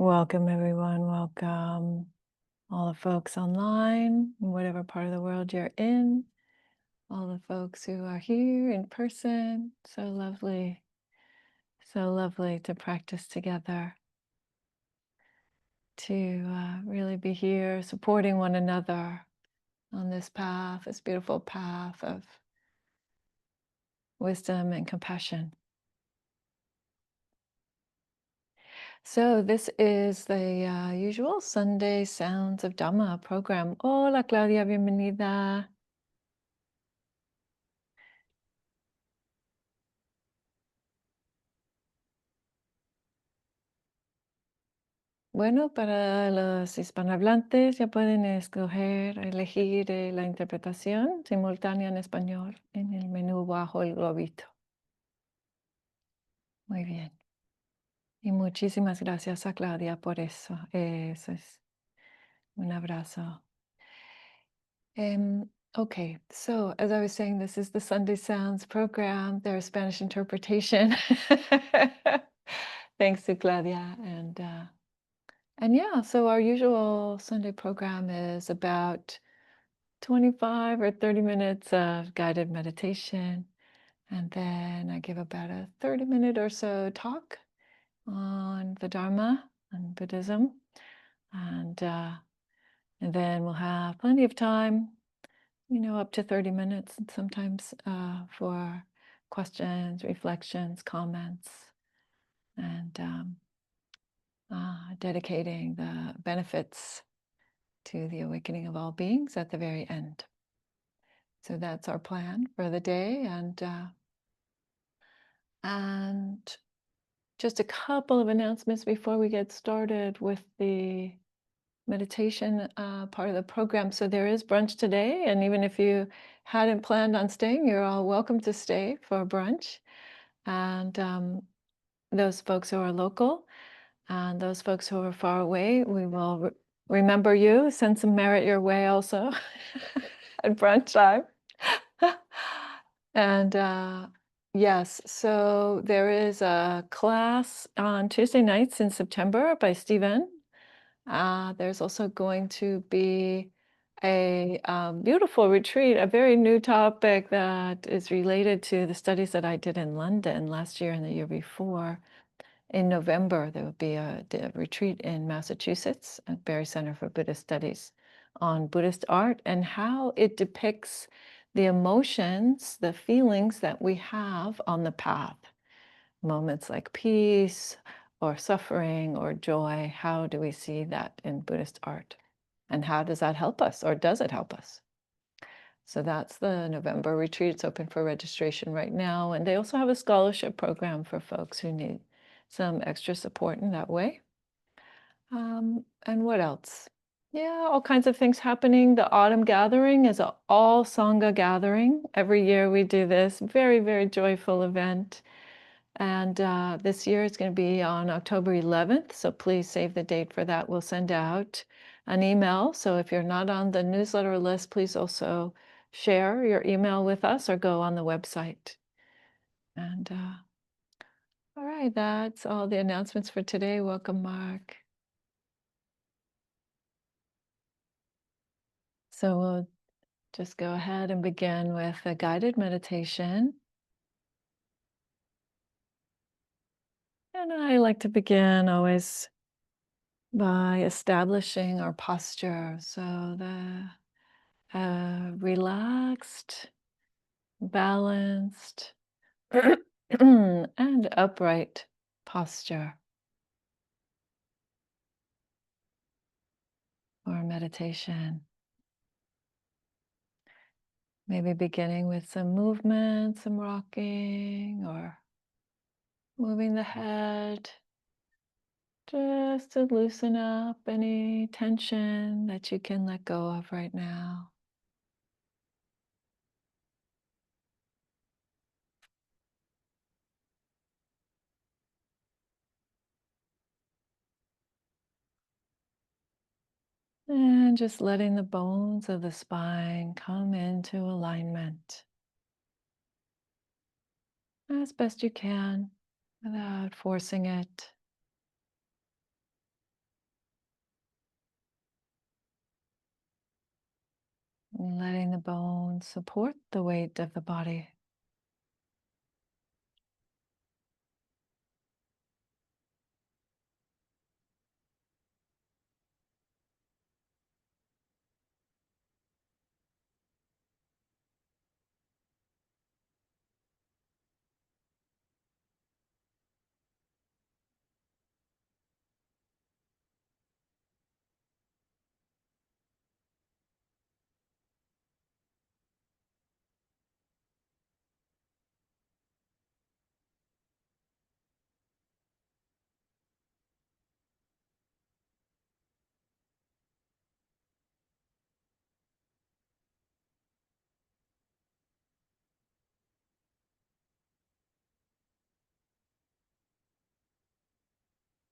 Welcome, everyone. Welcome, all the folks online, in whatever part of the world you're in, all the folks who are here in person. So lovely to practice together, to really be here supporting one another on this path, this beautiful path of wisdom and compassion. So this is the usual Sunday Sounds of Dhamma program. Hola, Claudia, bienvenida. Bueno, para los hispanohablantes ya pueden elegir la interpretación simultánea en español en el menú bajo el globito. Muy bien. Y muchísimas gracias a Claudia por eso. Eso es un abrazo. Okay, so as I was saying, this is the Sunday Sounds program. There's Spanish interpretation. Thanks to Claudia. And yeah, so our usual Sunday program is about 25 or 30 minutes of guided meditation. And then I give about a 30-minute or so talk on the Dharma and Buddhism. And then we'll have plenty of time, up to 30 minutes and sometimes for questions, reflections, comments, and dedicating the benefits to the awakening of all beings at the very end. So that's our plan for the day. And just a couple of announcements before we get started with the meditation part of the program. So there is brunch today, and even if you hadn't planned on staying, you're all welcome to stay for brunch. And those folks who are local and those folks who are far away, we will remember you, send some merit your way also at brunch time. And yes, so there is a class on Tuesday nights in September by Stephen. There's also going to be a beautiful retreat, a very new topic that is related to the studies that I did in London last year and the year before. In November, there will be a retreat in Massachusetts at Barry Center for Buddhist Studies on Buddhist art and how it depicts the emotions, the feelings that we have on the path. Moments like peace or suffering or joy. How do we see that in Buddhist art? And how does that help us, or does it help us? So that's the November retreat. It's open for registration right now. And they also have a scholarship program for folks who need some extra support in that way. And what else? Yeah, all kinds of things happening. The autumn gathering is an all Sangha gathering. Every year we do this very, very joyful event. And this year it's going to be on October 11th. So please save the date for that. We'll send out an email. So if you're not on the newsletter list, please also share your email with us or go on the website. And all right, that's all the announcements for today. Welcome, Mark. So we'll just go ahead and begin with a guided meditation. And I like to begin always by establishing our posture. So the relaxed, balanced, and upright posture for meditation. Maybe beginning with some movement, some rocking, or moving the head, just to loosen up any tension that you can let go of right now. And just letting the bones of the spine come into alignment as best you can without forcing it. letting the bones support the weight of the body.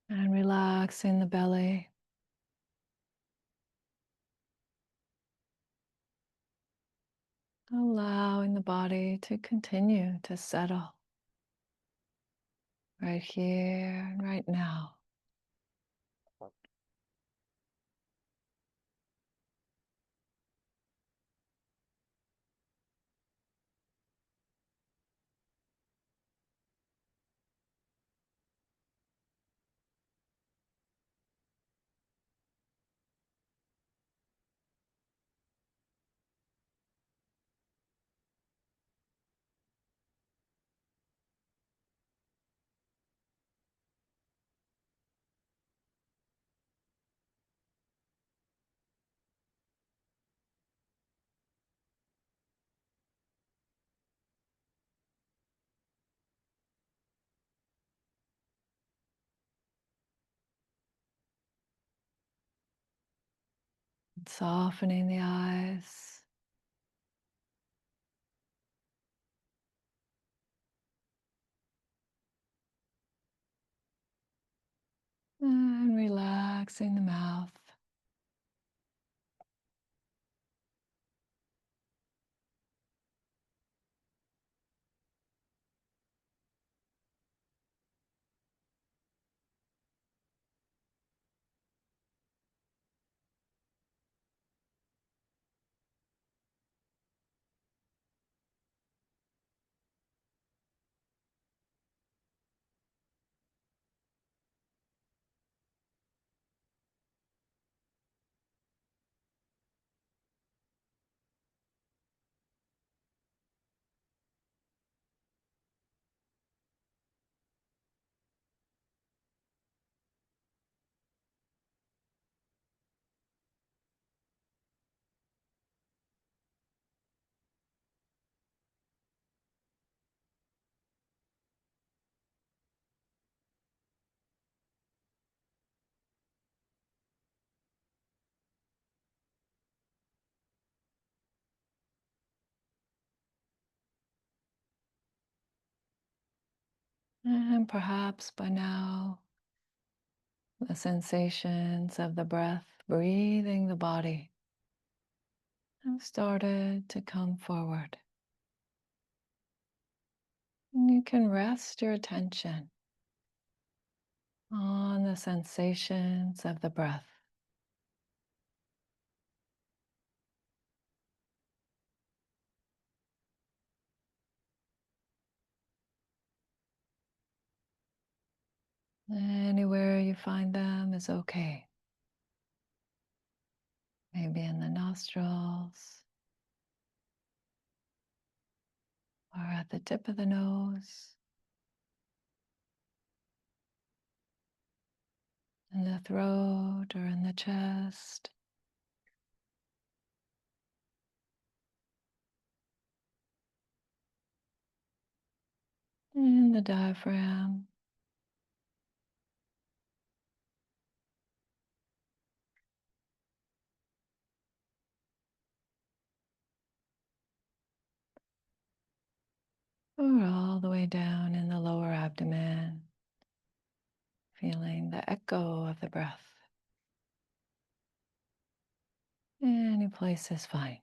And relaxing the belly. Allowing the body to continue to settle right here and right now. Softening the eyes. And relaxing the mouth. And perhaps by now, the sensations of the breath breathing the body have started to come forward. And you can rest your attention on the sensations of the breath. Anywhere you find them is okay. Maybe in the nostrils or at the tip of the nose, in the throat or in the chest. In the diaphragm. Or all the way down in the lower abdomen, feeling the echo of the breath. Any place is fine.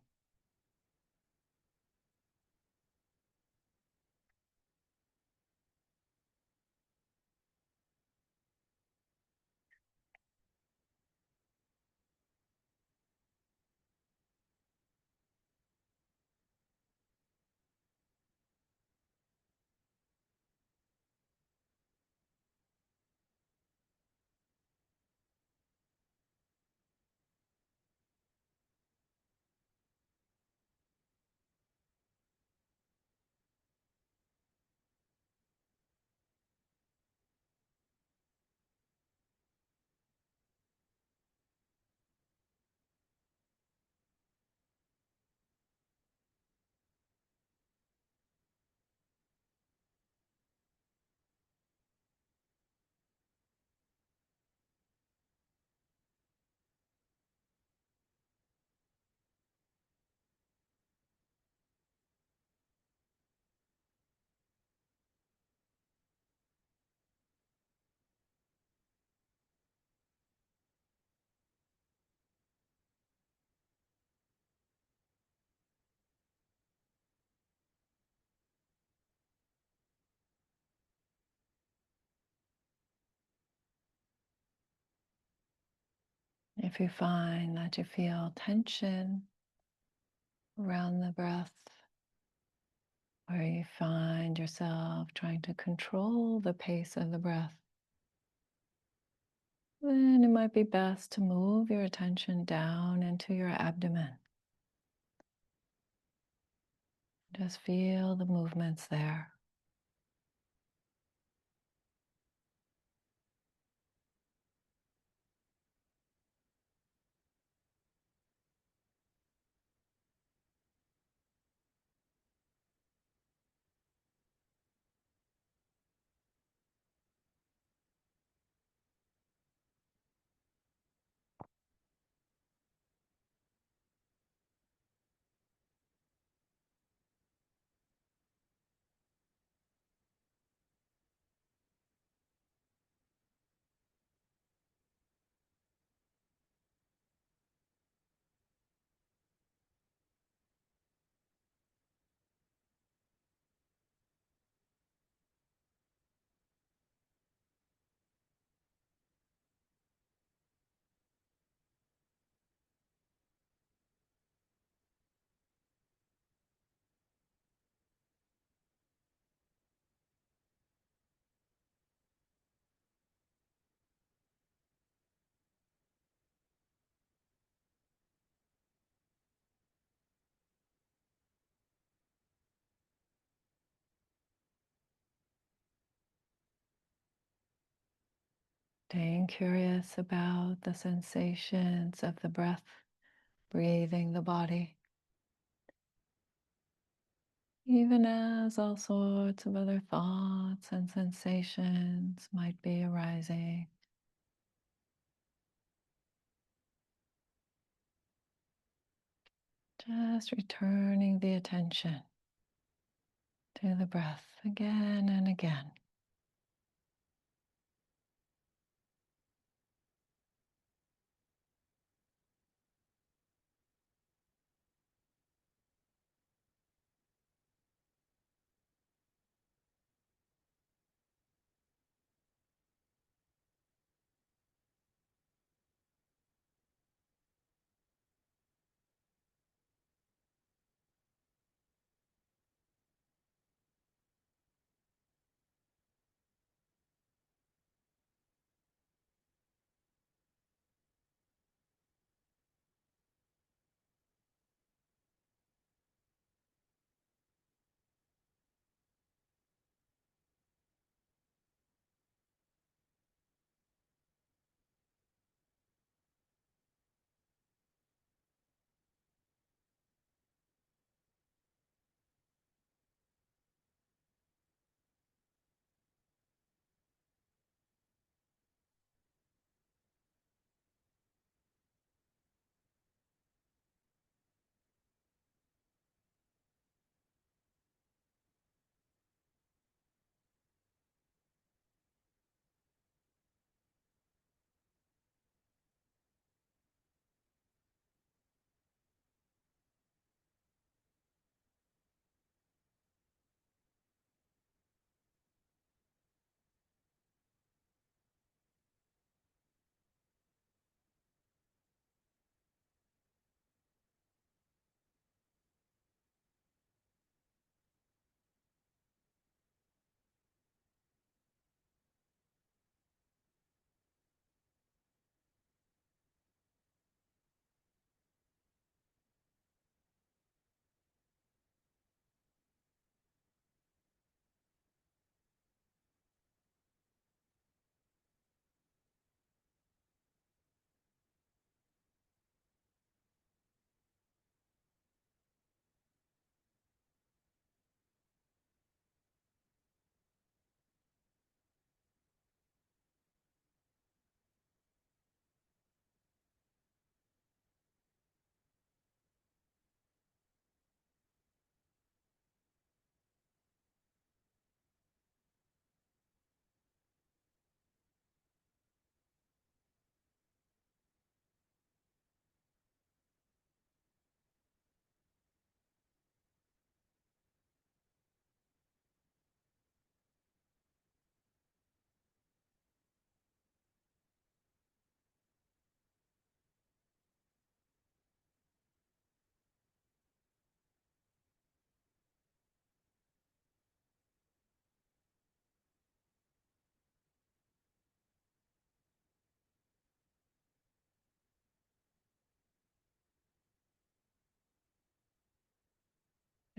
if you find that you feel tension around the breath, or you find yourself trying to control the pace of the breath, then it might be best to move your attention down into your abdomen. Just feel the movements there. Staying curious about the sensations of the breath, breathing the body, even as all sorts of other thoughts and sensations might be arising. Just returning the attention to the breath again and again.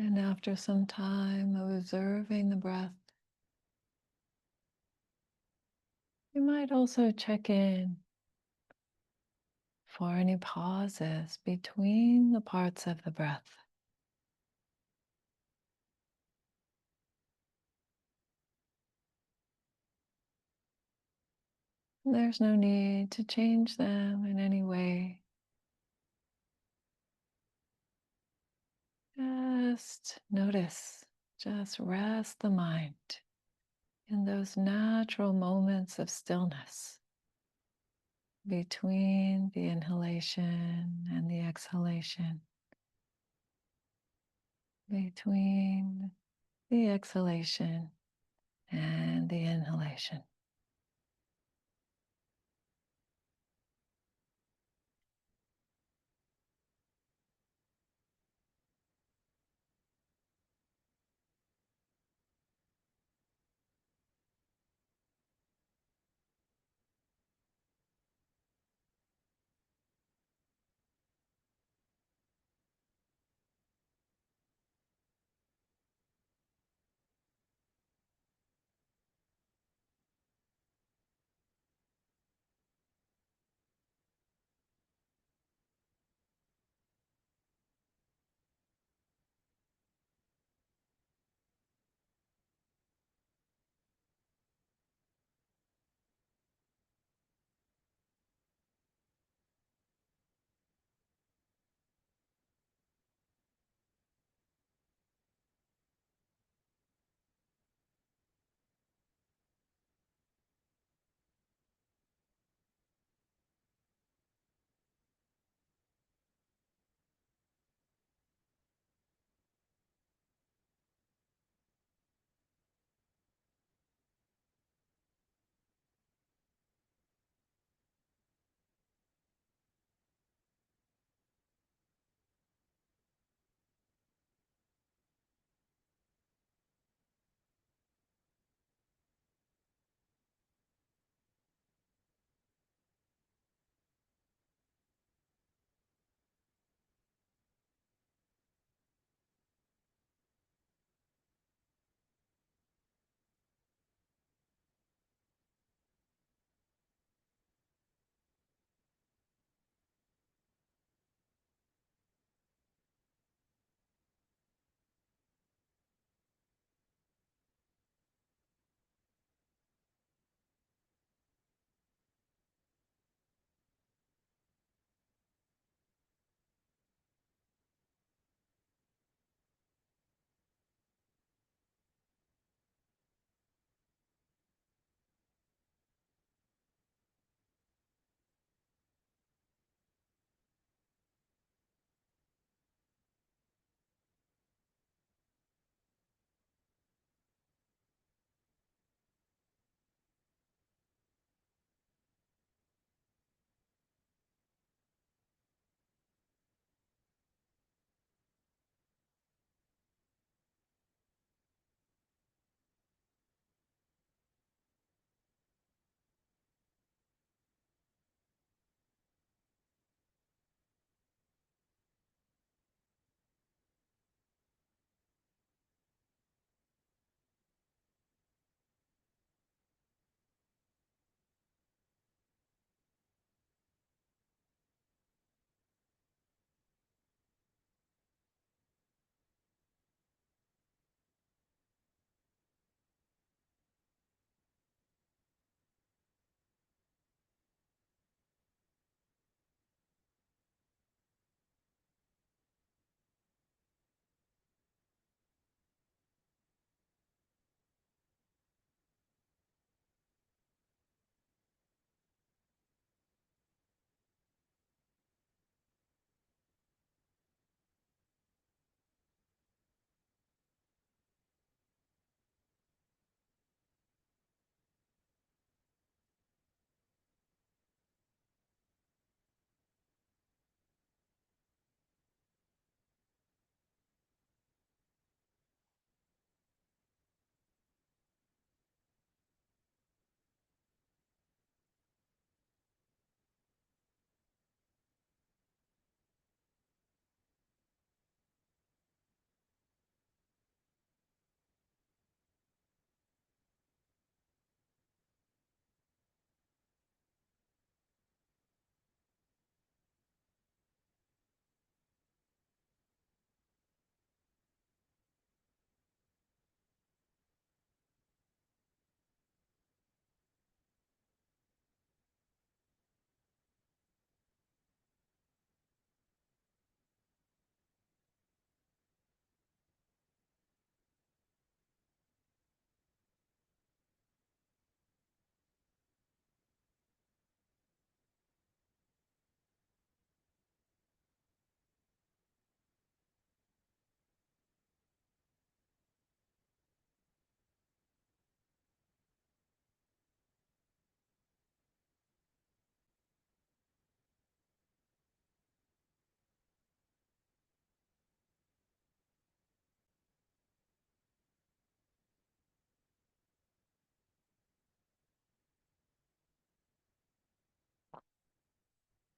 And after some time of observing the breath, you might also check in for any pauses between the parts of the breath. There's no need to change them in any way. Just notice, just rest the mind in those natural moments of stillness between the inhalation and the exhalation, between the exhalation and the inhalation.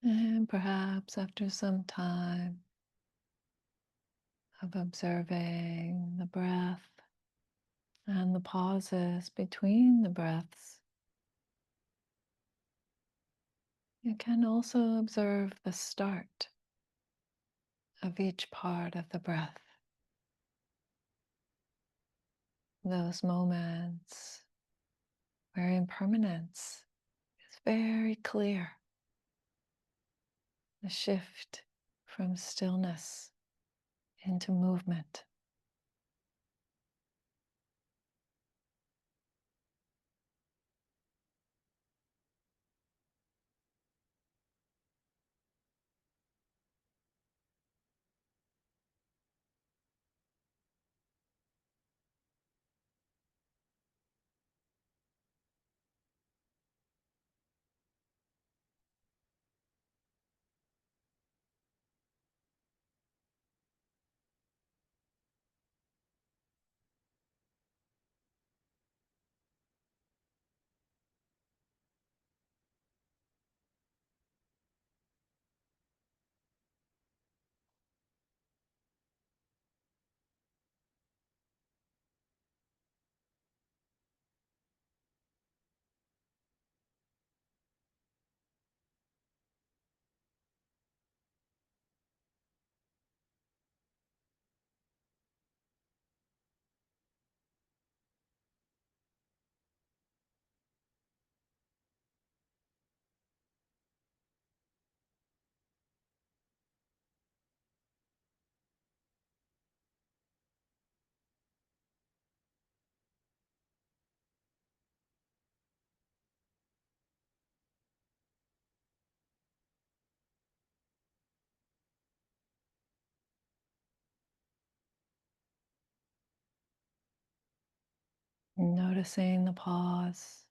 And perhaps after some time of observing the breath and the pauses between the breaths, you can also observe the start of each part of the breath. Those moments where impermanence is very clear. The shift from stillness into movement. Noticing the pause,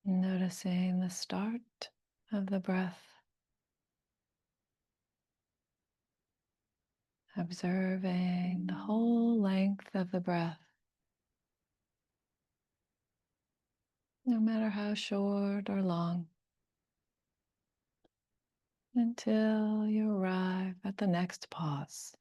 noticing the start of the breath, observing the whole length of the breath, no matter how short or long, until you arrive at the next pause.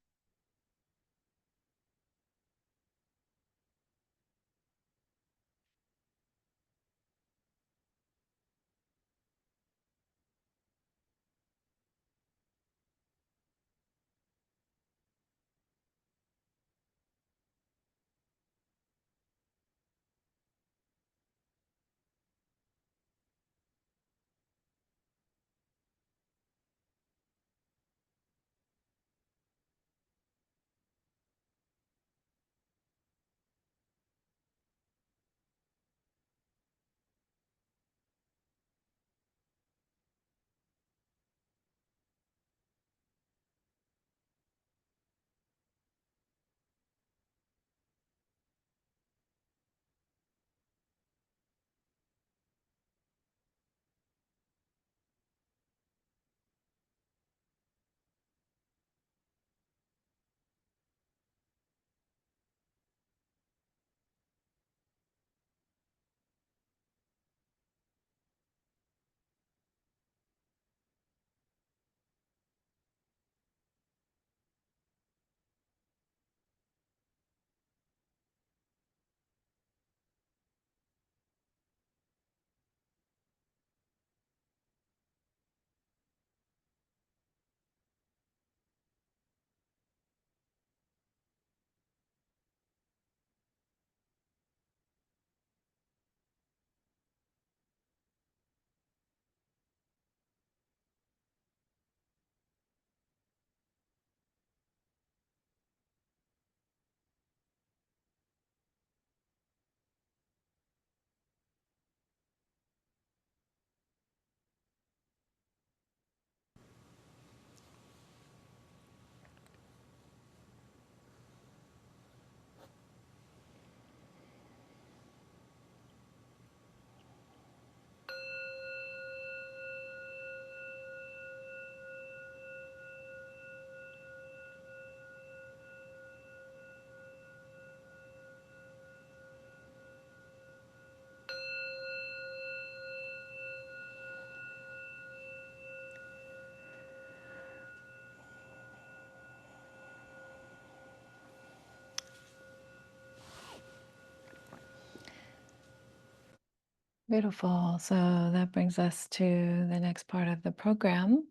Beautiful. So that brings us to the next part of the program.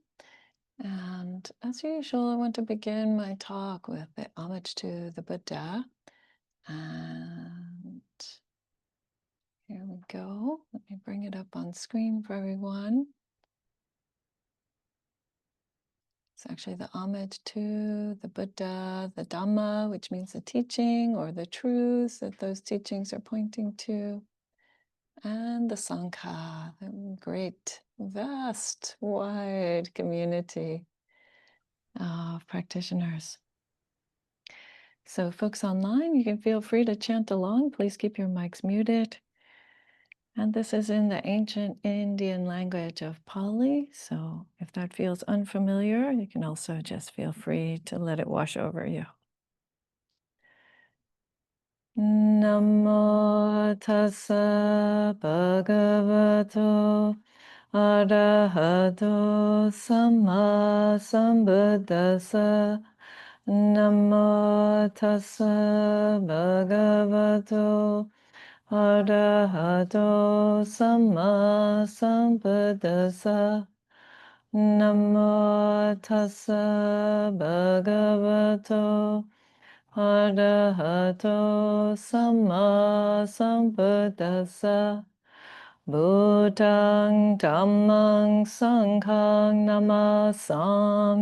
And as usual, I want to begin my talk with the homage to the Buddha. And here we go. Let me bring it up on screen for everyone. It's actually the homage to the Buddha, the Dhamma, which means the teaching or the truths that those teachings are pointing to, and the Sangha, the great, vast, wide community of practitioners. So folks online, you can feel free to chant along. Please keep your mics muted. And this is in the ancient Indian language of Pali. So if that feels unfamiliar, you can also just feel free to let it wash over you. Namo tassa bhagavato arahato samma sambuddhassa. Namo tassa bhagavato arahato samma sambuddhassa. Namo tassa bhagavato arahato samma sambuddhassa. Buddhang dhammang sanghang namasami.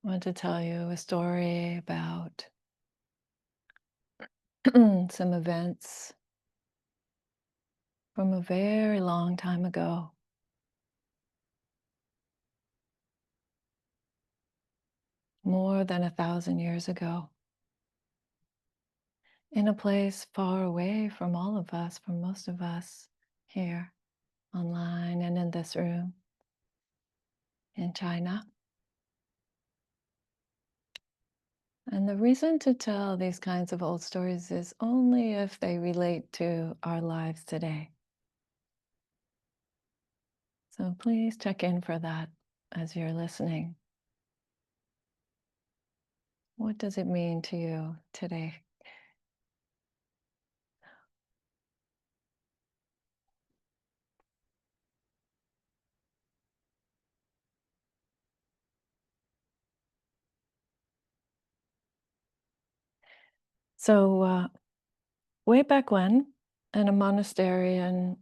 I want to tell you a story about some events from a very long time ago. More than 1,000 years ago. In a place far away from all of us, from most of us here, online and in this room, in China. And the reason to tell these kinds of old stories is only if they relate to our lives today. So please check in for that as you're listening. What does it mean to you today? So way back when, in a monastery in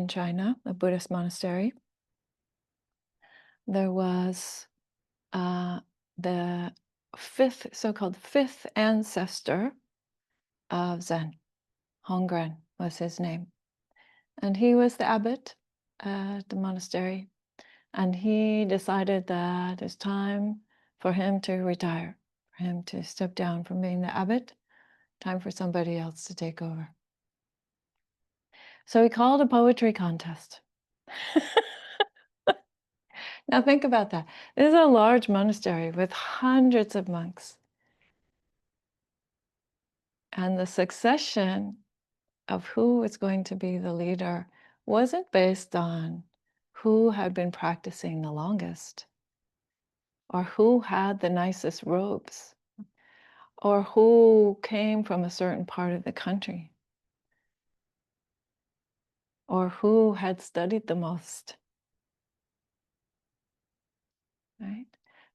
China, a Buddhist monastery, there was the so-called fifth ancestor of Zen. Hongren was his name. And he was the abbot at the monastery. And he decided that it's time for him to retire, for him to step down from being the abbot, time for somebody else to take over. So he called a poetry contest. Now think about that. This is a large monastery with hundreds of monks. And the succession of who was going to be the leader wasn't based on who had been practicing the longest, or who had the nicest robes, or who came from a certain part of the country, or who had studied the most. Right?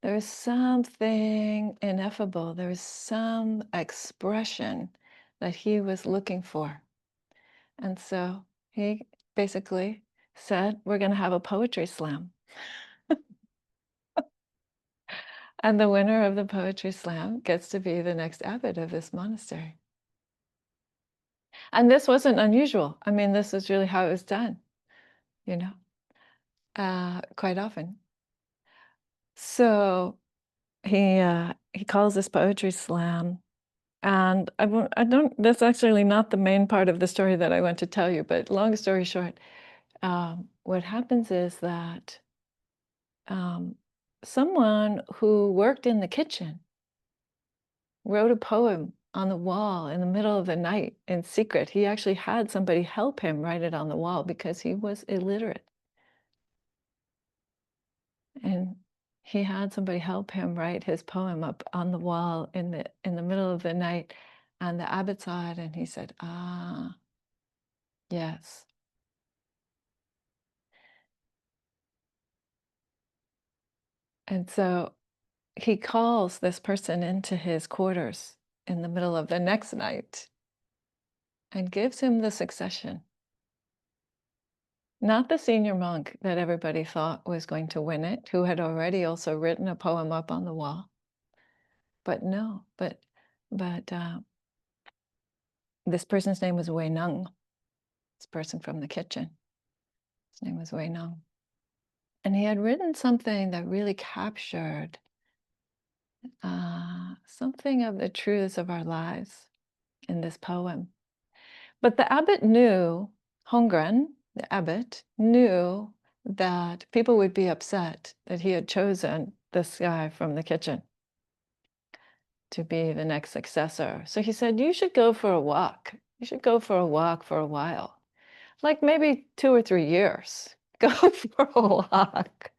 There is something ineffable. There is some expression that he was looking for. And so he basically said, we're going to have a poetry slam. And the winner of the poetry slam gets to be the next abbot of this monastery. And this wasn't unusual. I mean, this is really how it was done, you know, quite often. So he calls this poetry slam, and I don't. That's actually not the main part of the story that I want to tell you. But long story short, what happens is that um, someone who worked in the kitchen wrote a poem on the wall in the middle of the night in secret. He actually had somebody help him write it on the wall because he was illiterate. And he had somebody help him write his poem up on the wall in the middle of the night. And the abbot saw it and he said, "Ah, yes." And so he calls this person into his quarters in the middle of the next night and gives him the succession. Not the senior monk that everybody thought was going to win it, who had already also written a poem up on the wall. But no, but this person's name was Huineng, this person from the kitchen. His name was Huineng. And he had written something that really captured something of the truths of our lives in this poem. But the abbot knew, Hongren, the abbot, knew that people would be upset that he had chosen this guy from the kitchen to be the next successor. So he said, you should go for a walk. You should go for a walk for a while, like maybe 2 or 3 years. Go for a walk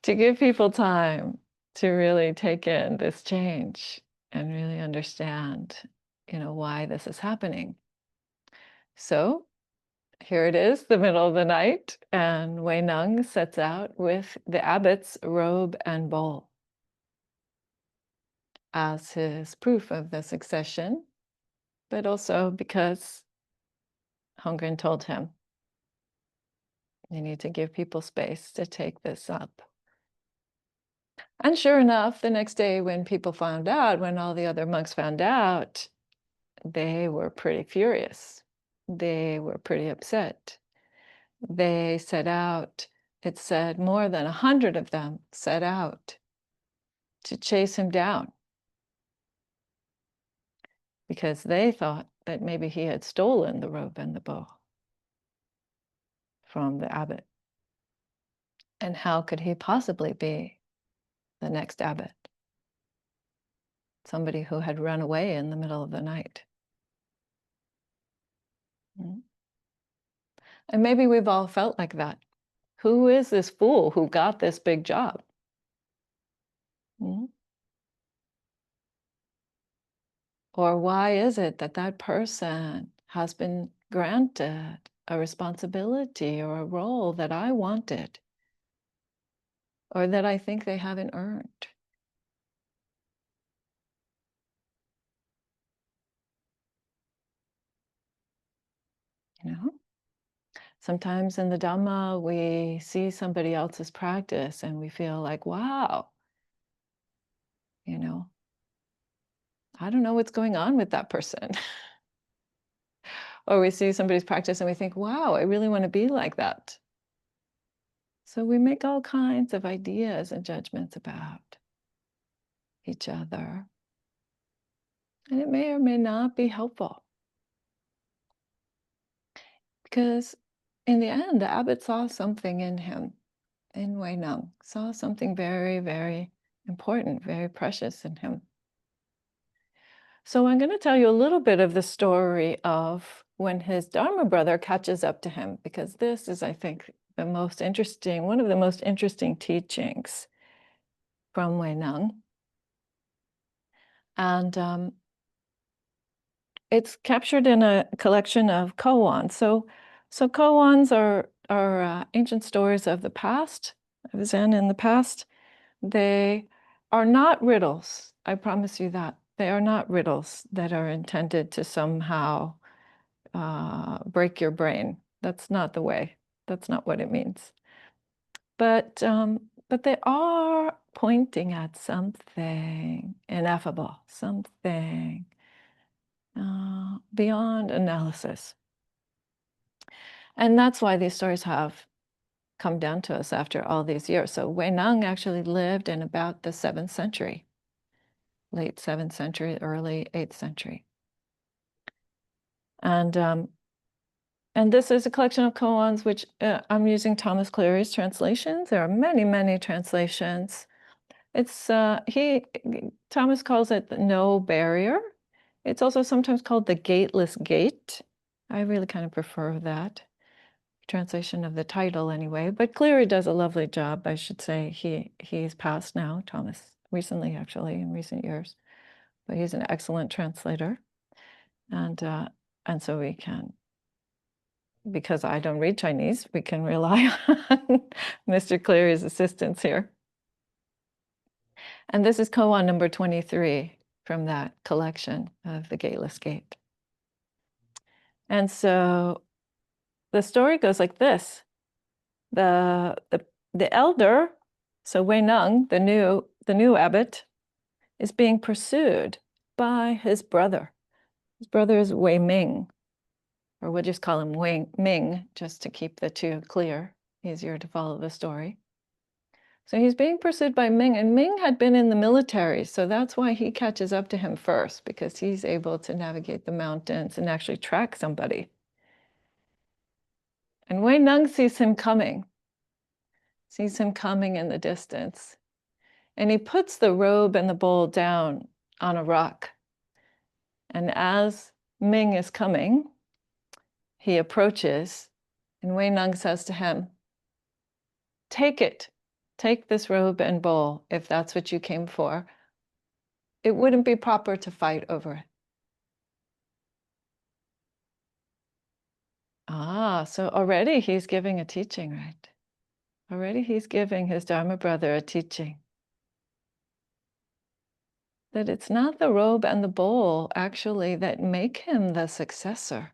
to give people time to really take in this change and really understand, why this is happening. So here it is, the middle of the night, and Huineng sets out with the abbot's robe and bowl as his proof of the succession, but also because Hongren told him, you need to give people space to take this up. And sure enough, the next day when people found out, when all the other monks found out, they were pretty furious. They were pretty upset. They set out, it said more than 100 of them set out to chase him down because they thought that maybe he had stolen the robe and the bow from the abbot. And how could he possibly be the next abbot? Somebody who had run away in the middle of the night. And maybe we've all felt like that. Who is this fool who got this big job? Or why is it that that person has been granted a responsibility or a role that I wanted, or that I think they haven't earned? Sometimes in the Dhamma, we see somebody else's practice and we feel like, wow, I don't know what's going on with that person. Or we see somebody's practice and we think, wow, I really want to be like that. So we make all kinds of ideas and judgments about each other. And it may or may not be helpful. Because in the end, the abbot saw something in him, in Huineng, saw something very, very important, very precious in him. So I'm going to tell you a little bit of the story of when his Dharma brother catches up to him, because this is, I think, one of the most interesting teachings from Huineng. And it's captured in a collection of koans. So koans are ancient stories of the past, of Zen in the past. They are not riddles. I promise you that. They are not riddles that are intended to somehow break your brain. That's not the way. That's not what it means. But they are pointing at something ineffable, something beyond analysis. And that's why these stories have come down to us after all these years. So Huineng actually lived in about the 7th century, late 7th century, early 8th century. And this is a collection of koans, which I'm using Thomas Cleary's translations. There are many, many translations. It's Thomas calls it the no barrier. It's also sometimes called the gateless gate. I really kind of prefer that translation of the title anyway, but Cleary does a lovely job. I should say he's passed now, Thomas, recently, actually, in recent years, but he's an excellent translator. And so we can, because I don't read Chinese, we can rely on Mr. Cleary's assistance here. And this is koan number 23 from that collection of the Gateless Gate. And so the story goes like this. The elder, so Huineng, the new abbot, is being pursued by his brother. His brother is Wei Ming, or we'll just call him Wei Ming, just to keep the two clear, easier to follow the story. So he's being pursued by Ming, and Ming had been in the military, so that's why he catches up to him first, because he's able to navigate the mountains and actually track somebody. And Huineng sees him coming in the distance. And he puts the robe and the bowl down on a rock. And as Ming is coming, he approaches, and Huineng says to him, "Take it. Take this robe and bowl if that's what you came for. It wouldn't be proper to fight over it." So already he's giving a teaching, right? Already he's giving his Dharma brother a teaching. That it's not the robe and the bowl, actually, that make him the successor.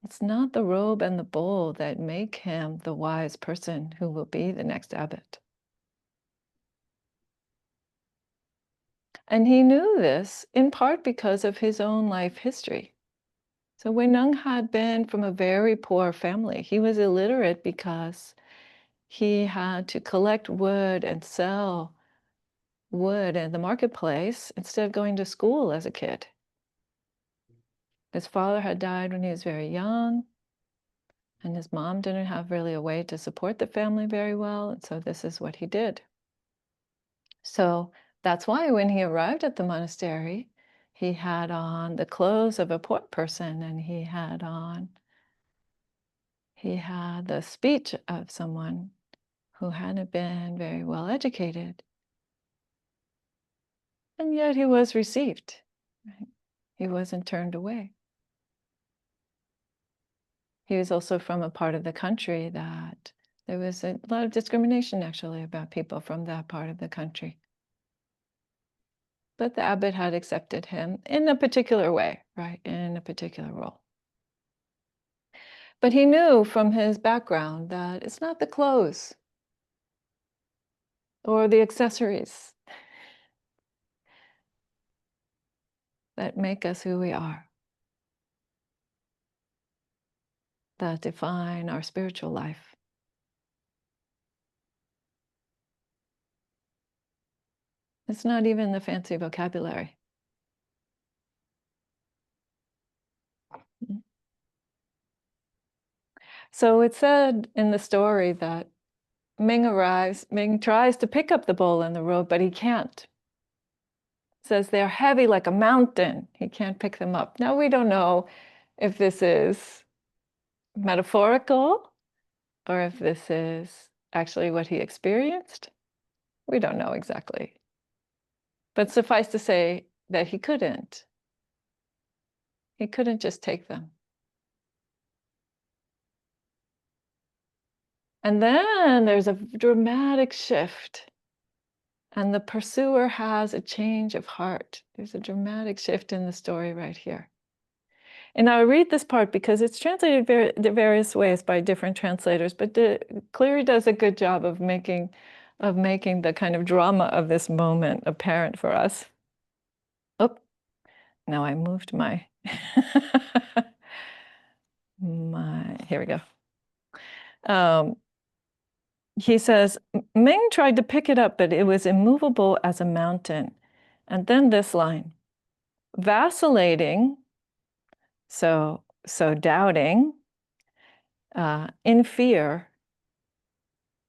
It's not the robe and the bowl that make him the wise person who will be the next abbot. And he knew this in part because of his own life history. So Huineng had been from a very poor family. He was illiterate because he had to collect wood and sell wood in the marketplace instead of going to school as a kid. His father had died when he was very young, and his mom didn't have really a way to support the family very well, and so this is what he did. So that's why when he arrived at the monastery, he had on the clothes of a poor person, and he had the speech of someone who hadn't been very well educated. And yet he was received, right? He wasn't turned away. He was also from a part of the country that there was a lot of discrimination, actually, about people from that part of the country. But the abbot had accepted him in a particular way, right? In a particular role. But he knew from his background that it's not the clothes or the accessories that make us who we are, that define our spiritual life. It's not even the fancy vocabulary. So it's said in the story that Ming arrives, Ming tries to pick up the bowl and the robe, but he can't. It says they're heavy like a mountain. He can't pick them up. Now, we don't know if this is metaphorical or if this is actually what he experienced. We don't know exactly. But suffice to say that he couldn't. He couldn't just take them. And then there's a dramatic shift. And the pursuer has a change of heart. There's a dramatic shift in the story right here. And I'll read this part because it's translated various ways by different translators, but Cleary does a good job of making the kind of drama of this moment apparent for us. Oh, now I moved my, here we go. He says, Ming tried to pick it up, but it was immovable as a mountain. And then this line, vacillating, so doubting, in fear,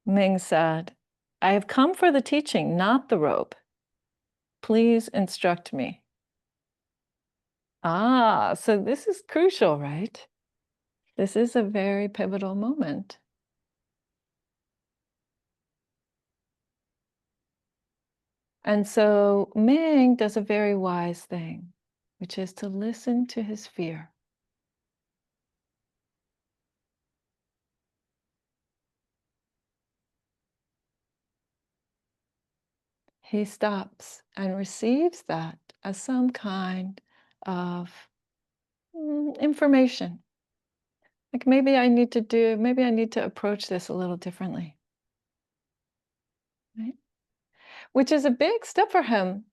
Ming said, I have come for the teaching, not the robe. Please instruct me. So this is crucial, right? This is a very pivotal moment. And so Ming does a very wise thing, which is to listen to his fear. He stops and receives that as some kind of information. Like maybe I need to approach this a little differently. Right? Which is a big step for him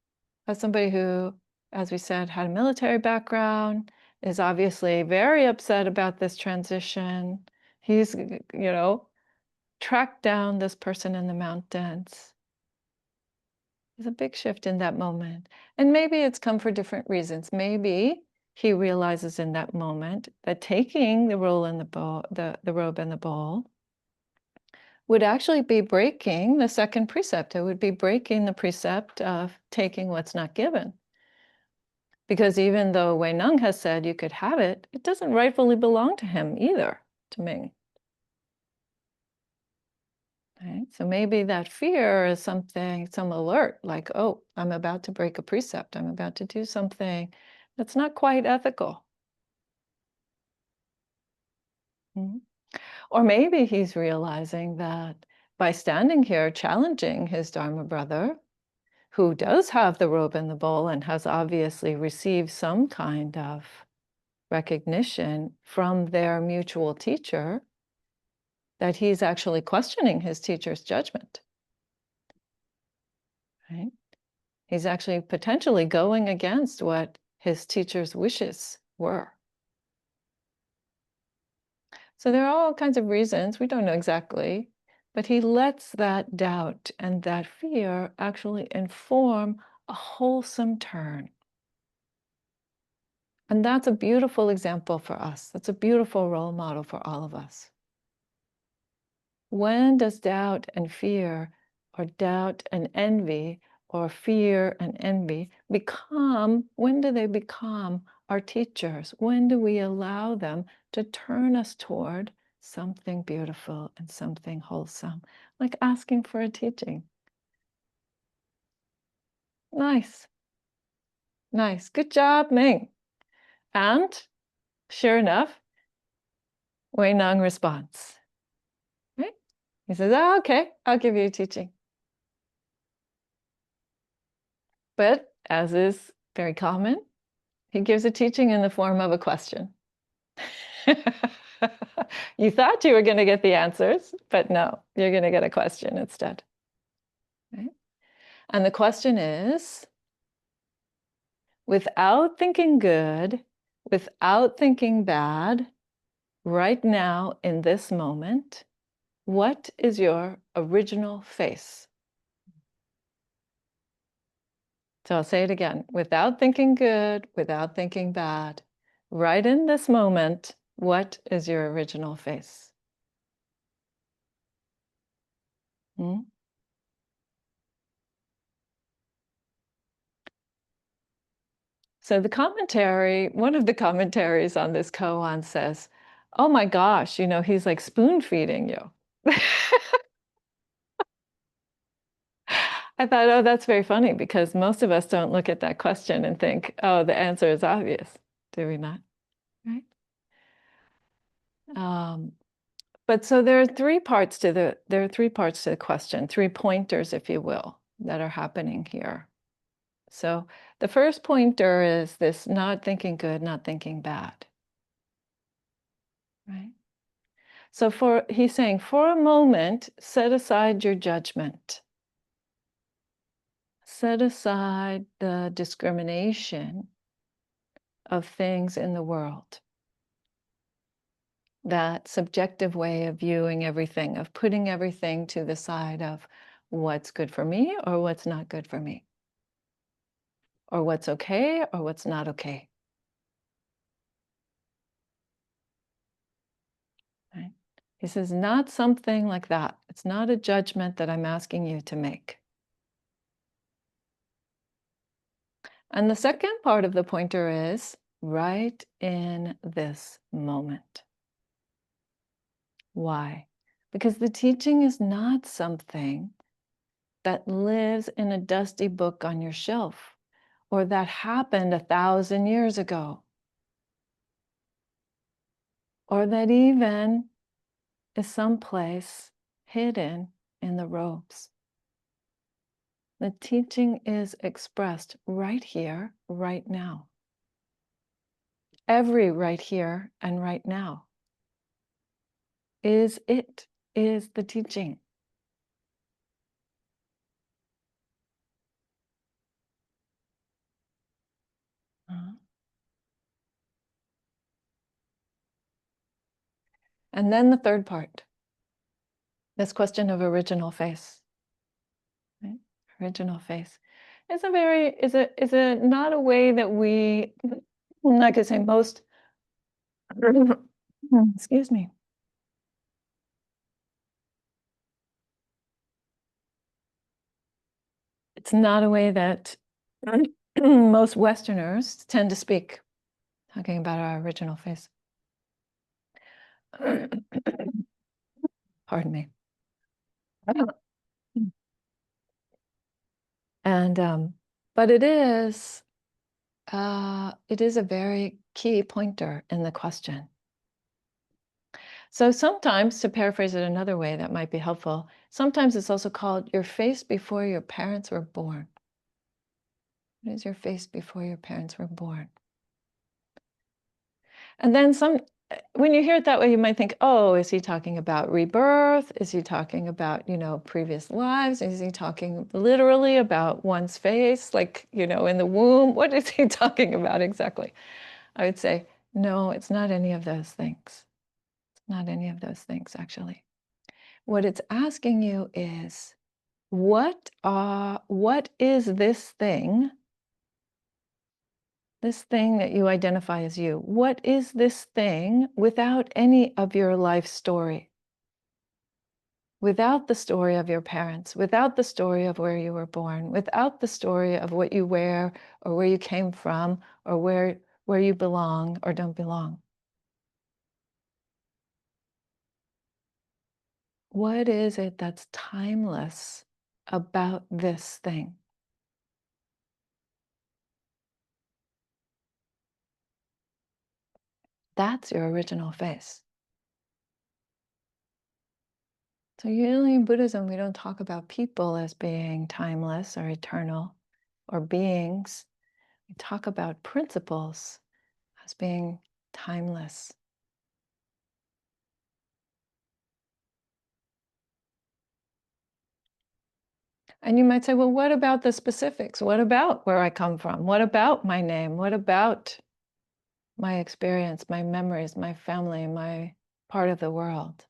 as somebody who, as we said, had a military background, is obviously very upset about this transition. He's, tracked down this person in the mountains. There's a big shift in that moment. And maybe it's come for different reasons. Maybe he realizes in that moment that taking the robe and the bowl would actually be breaking the second precept. It would be breaking the precept of taking what's not given. Because even though Huineng has said you could have it, it doesn't rightfully belong to him either, to Ming. Right? So maybe that fear is some alert, like, oh, I'm about to break a precept. I'm about to do something that's not quite ethical. Mm-hmm. Or maybe he's realizing that by standing here challenging his Dharma brother, who does have the robe and the bowl and has obviously received some kind of recognition from their mutual teacher, that he's actually questioning his teacher's judgment. Right? He's actually potentially going against what his teacher's wishes were. So there are all kinds of reasons, we don't know exactly, but he lets that doubt and that fear actually inform a wholesome turn. And that's a beautiful example for us. That's a beautiful role model for all of us. When does doubt and fear, or doubt and envy, or fear and envy when do they become our teachers? When do we allow them to turn us toward something beautiful and something wholesome, like asking for a teaching? Nice. Nice. Good job, Ming. And sure enough, Huineng responds. Right? He says, oh, okay, I'll give you a teaching. But as is very common, he gives a teaching in the form of a question. You thought you were going to get the answers, but no, you're going to get a question instead. Right? And the question is, without thinking good, without thinking bad, right now in this moment, what is your original face? So I'll say it again, without thinking good, without thinking bad, right in this moment, what is your original face? Hmm? So one of the commentaries on this koan says, oh my gosh, he's like spoon feeding you. I thought, oh, that's very funny because most of us don't look at that question and think, oh, the answer is obvious. Do we not? Right? But so there are three parts to the question, 3 pointers, if you will, that are happening here. So the first pointer is this not thinking good, not thinking bad. Right? So he's saying, for a moment, set aside your judgment. Set aside the discrimination of things in the world. that subjective way of viewing everything, of putting everything to the side of what's good for me or what's not good for me, or what's okay or what's not okay. Right? He says, not something like that. It's not a judgment that I'm asking you to make. And the second part of the pointer is right in this moment. Why? Because the teaching is not something that lives in a dusty book on your shelf or that happened 1,000 years ago, or that even is someplace hidden in the robes. The teaching is expressed right here, right now. Every right here and right now is the teaching. And then the third part, this question of original face. Right? Original face. It's a very, is a not a way that we, like I say, most, excuse me. It's not a way that most Westerners tend to speak, talking about our original face. Pardon me. And but it is a very key pointer in the question. So sometimes, to paraphrase it another way that might be helpful, sometimes it's also called your face before your parents were born. What is your face before your parents were born? And then when you hear it that way, you might think, oh, is he talking about rebirth? Is he talking about, previous lives? Is he talking literally about one's face, like, in the womb? What is he talking about exactly? I would say, no, it's not any of those things. It's not any of those things, actually. What it's asking you is, what is this thing that you identify as you? What is this thing without any of your life story? Without the story of your parents, without the story of where you were born, without the story of what you wear or where you came from or where you belong or don't belong. What is it that's timeless about this thing? That's your original face. So usually in Buddhism, we don't talk about people as being timeless or eternal or beings. We talk about principles as being timeless. And you might say, well, what about the specifics? What about where I come from? What about my name? What about my experience, my memories, my family, my part of the world?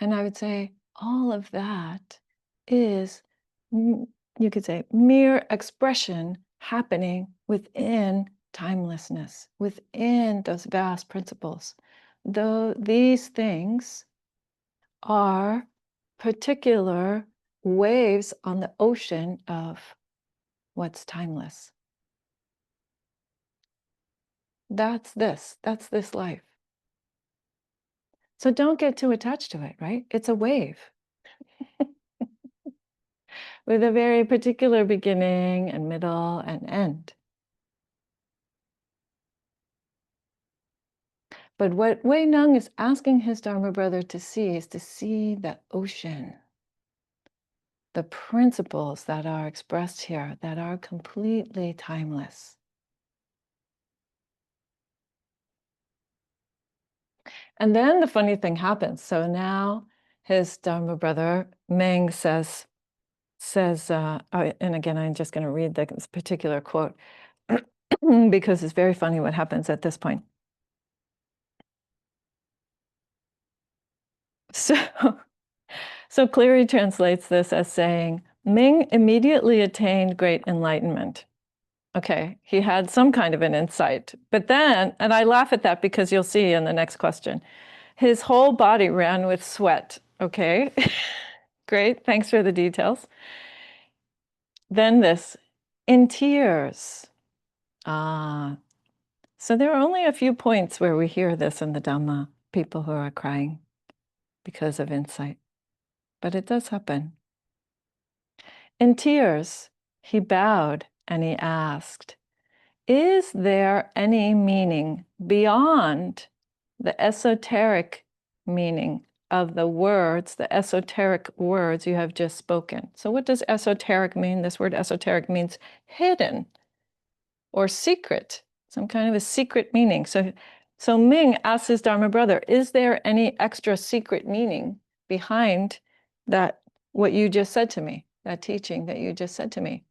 And I would say all of that is, you could say, mere expression happening within timelessness, within those vast principles. Though these things are particular waves on the ocean of what's timeless. That's this life. So don't get too attached to it, right? It's a wave with a very particular beginning and middle and end. But what Huineng is asking his Dharma brother to see is to see the ocean, the principles that are expressed here that are completely timeless. And then the funny thing happens. So now his Dharma brother, Meng, says, and again, I'm just going to read this particular quote because it's very funny what happens at this point. So Cleary translates this as saying, Ming immediately attained great enlightenment. Okay, he had some kind of an insight. But then, and I laugh at that because you'll see in the next question, his whole body ran with sweat. Okay, great, thanks for the details. Then this, in tears. So there are only a few points where we hear this in the Dhamma, people who are crying because of insight. But it does happen. In tears, he bowed and he asked, is there any meaning beyond the esoteric meaning of the words, the esoteric words you have just spoken? So what does esoteric mean? This word esoteric means hidden or secret, some kind of a secret meaning. So Ming asks his Dharma brother, is there any extra secret meaning behind that, what you just said to me, that teaching that you just said to me?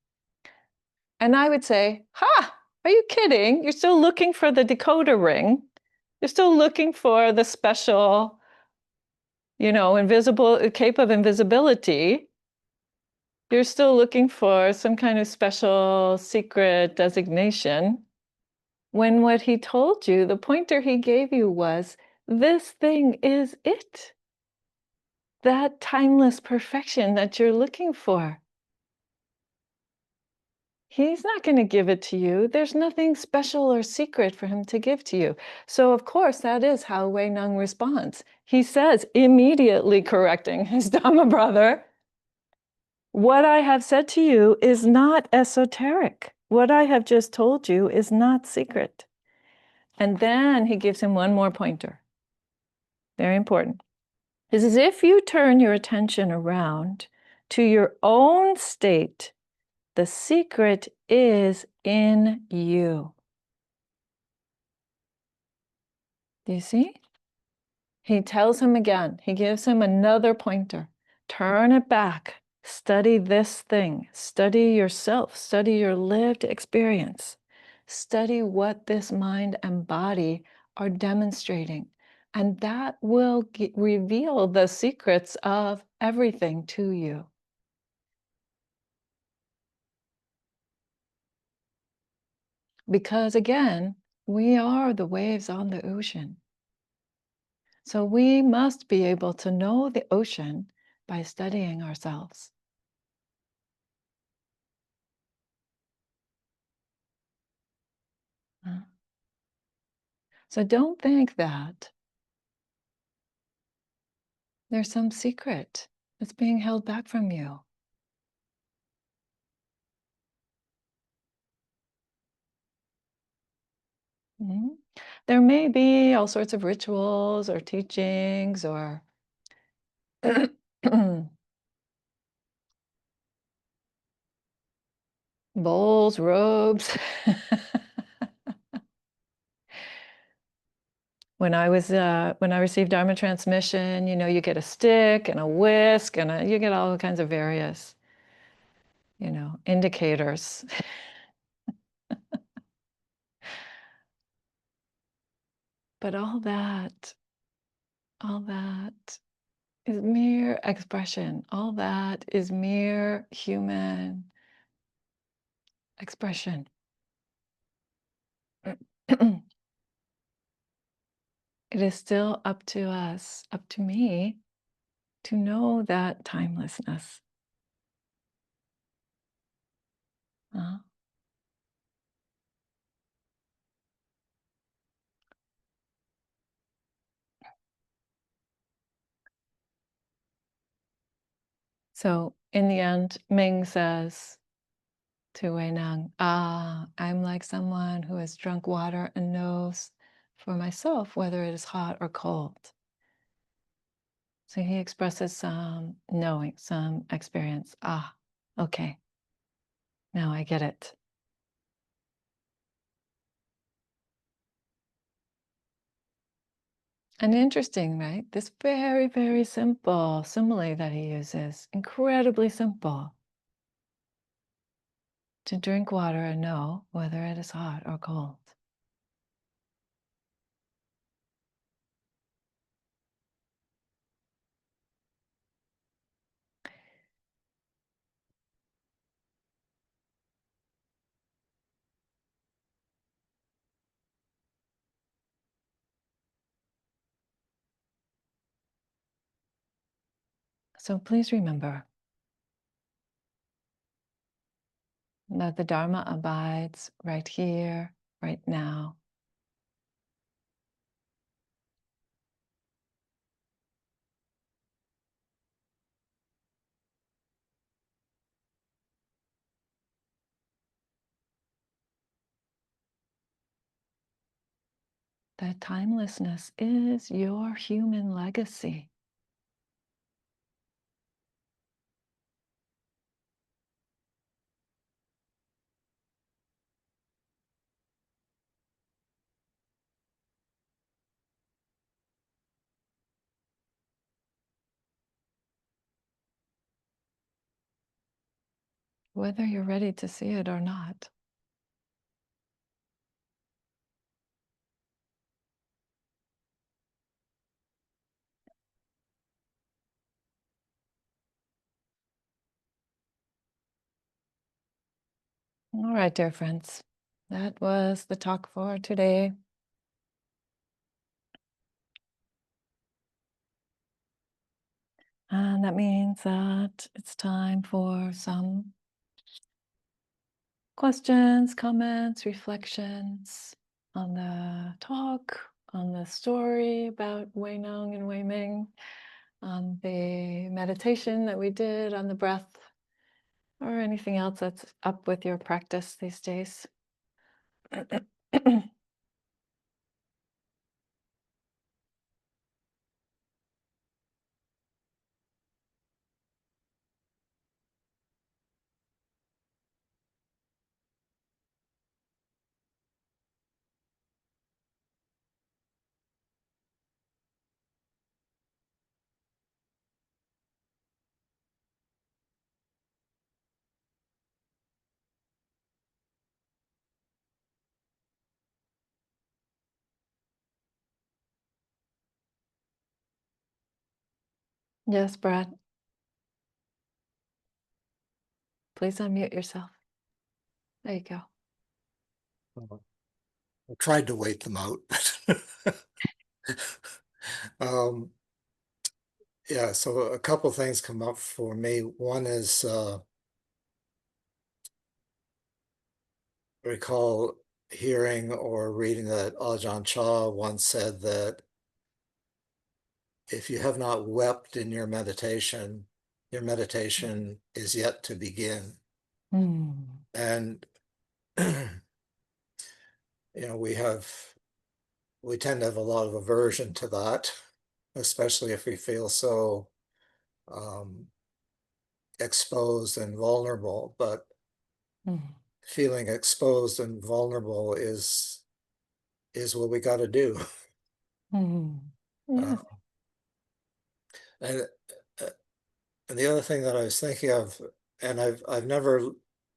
And I would say, ha, are you kidding? You're still looking for the decoder ring. You're still looking for the special, invisible cape of invisibility. You're still looking for some kind of special secret designation. When what he told you, the pointer he gave you was, this thing is it. That timeless perfection that you're looking for. He's not going to give it to you. There's nothing special or secret for him to give to you. So, of course, that is how Huineng responds. He says, immediately correcting his Dhamma brother, what I have said to you is not esoteric. What I have just told you is not secret. And then he gives him one more pointer. Very important. This is if you turn your attention around to your own state, the secret is in you. Do you see? He tells him again, he gives him another pointer. Turn it back. Study this thing. Study yourself. Study your lived experience. Study what this mind and body are demonstrating. And that will reveal the secrets of everything to you. Because again, we are the waves on the ocean. So we must be able to know the ocean by studying ourselves. So don't think that there's some secret that's being held back from you. Mm-hmm. There may be all sorts of rituals or teachings or bowls, robes. When I received Dharma transmission, you get a stick and a whisk and you get all kinds of various, indicators. But all that is mere expression. All that is mere human expression. It is still up to us, up to me, to know that timelessness. So in the end, Ming says to Huineng, I'm like someone who has drunk water and knows for myself whether it is hot or cold. So he expresses some knowing, some experience. Okay, now I get it. And interesting, right? This very, very simple simile that he uses, incredibly simple. To drink water and know whether it is hot or cold. So please remember that the Dharma abides right here, right now. That timelessness is your human legacy. Whether you're ready to see it or not. All right, dear friends, that was the talk for today. And that means that it's time for some questions, comments, reflections on the talk, on the story about Huineng and Huiming, on the meditation that we did, on the breath, or anything else that's up with your practice these days. Yes, Brad. Please unmute yourself. There you go. I tried to wait them out. Yeah, so a couple things come up for me. One is recall hearing or reading that Ajahn Chah once said that if you have not wept in your meditation is yet to begin. And we tend to have a lot of aversion to that, especially if we feel so exposed and vulnerable. But feeling exposed and vulnerable is what we got to do. Yes. And the other thing that I was thinking of, and I've never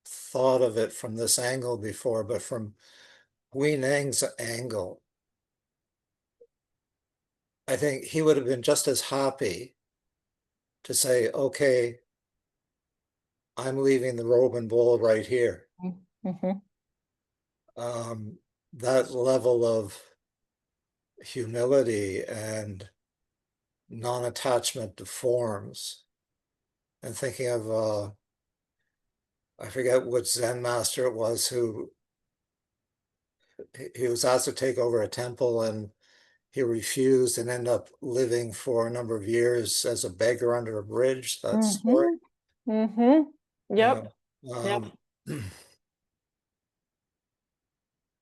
thought of it from this angle before, but from Huineng's angle, I think he would have been just as happy to say, okay, I'm leaving the robe and bowl right here. That level of humility and non-attachment to forms, and thinking of I forget which Zen master it was who he was asked to take over a temple and he refused and ended up living for a number of years as a beggar under a bridge. That story. Yep. Yep.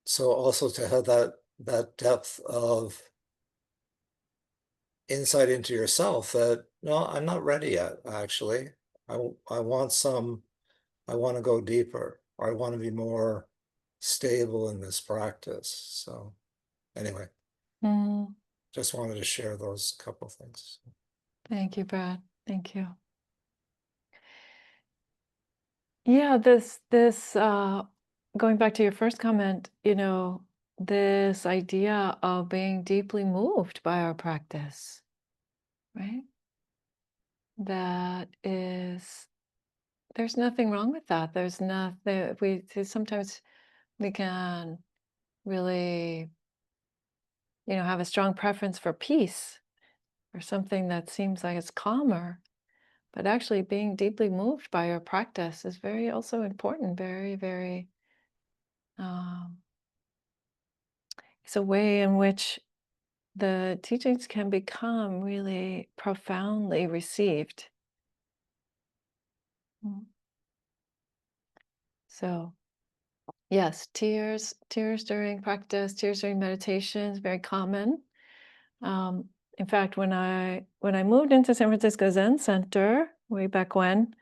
So also to have that depth of insight into yourself that, no, I'm not ready yet, actually. I want to go deeper, or I want to be more stable in this practice. So anyway, just wanted to share those couple things. Thank you, Brad. Thank you. Yeah, this going back to your first comment, this idea of being deeply moved by our practice, right? That is, there's nothing wrong with that. There's nothing, sometimes we can really, have a strong preference for peace or something that seems like it's calmer. But actually being deeply moved by your practice is very also important, very, very, um, it's a way in which the teachings can become really profoundly received. Mm. So yes, tears during practice, tears during meditation is very common. Um, in fact, when I moved into San Francisco Zen Center way back when,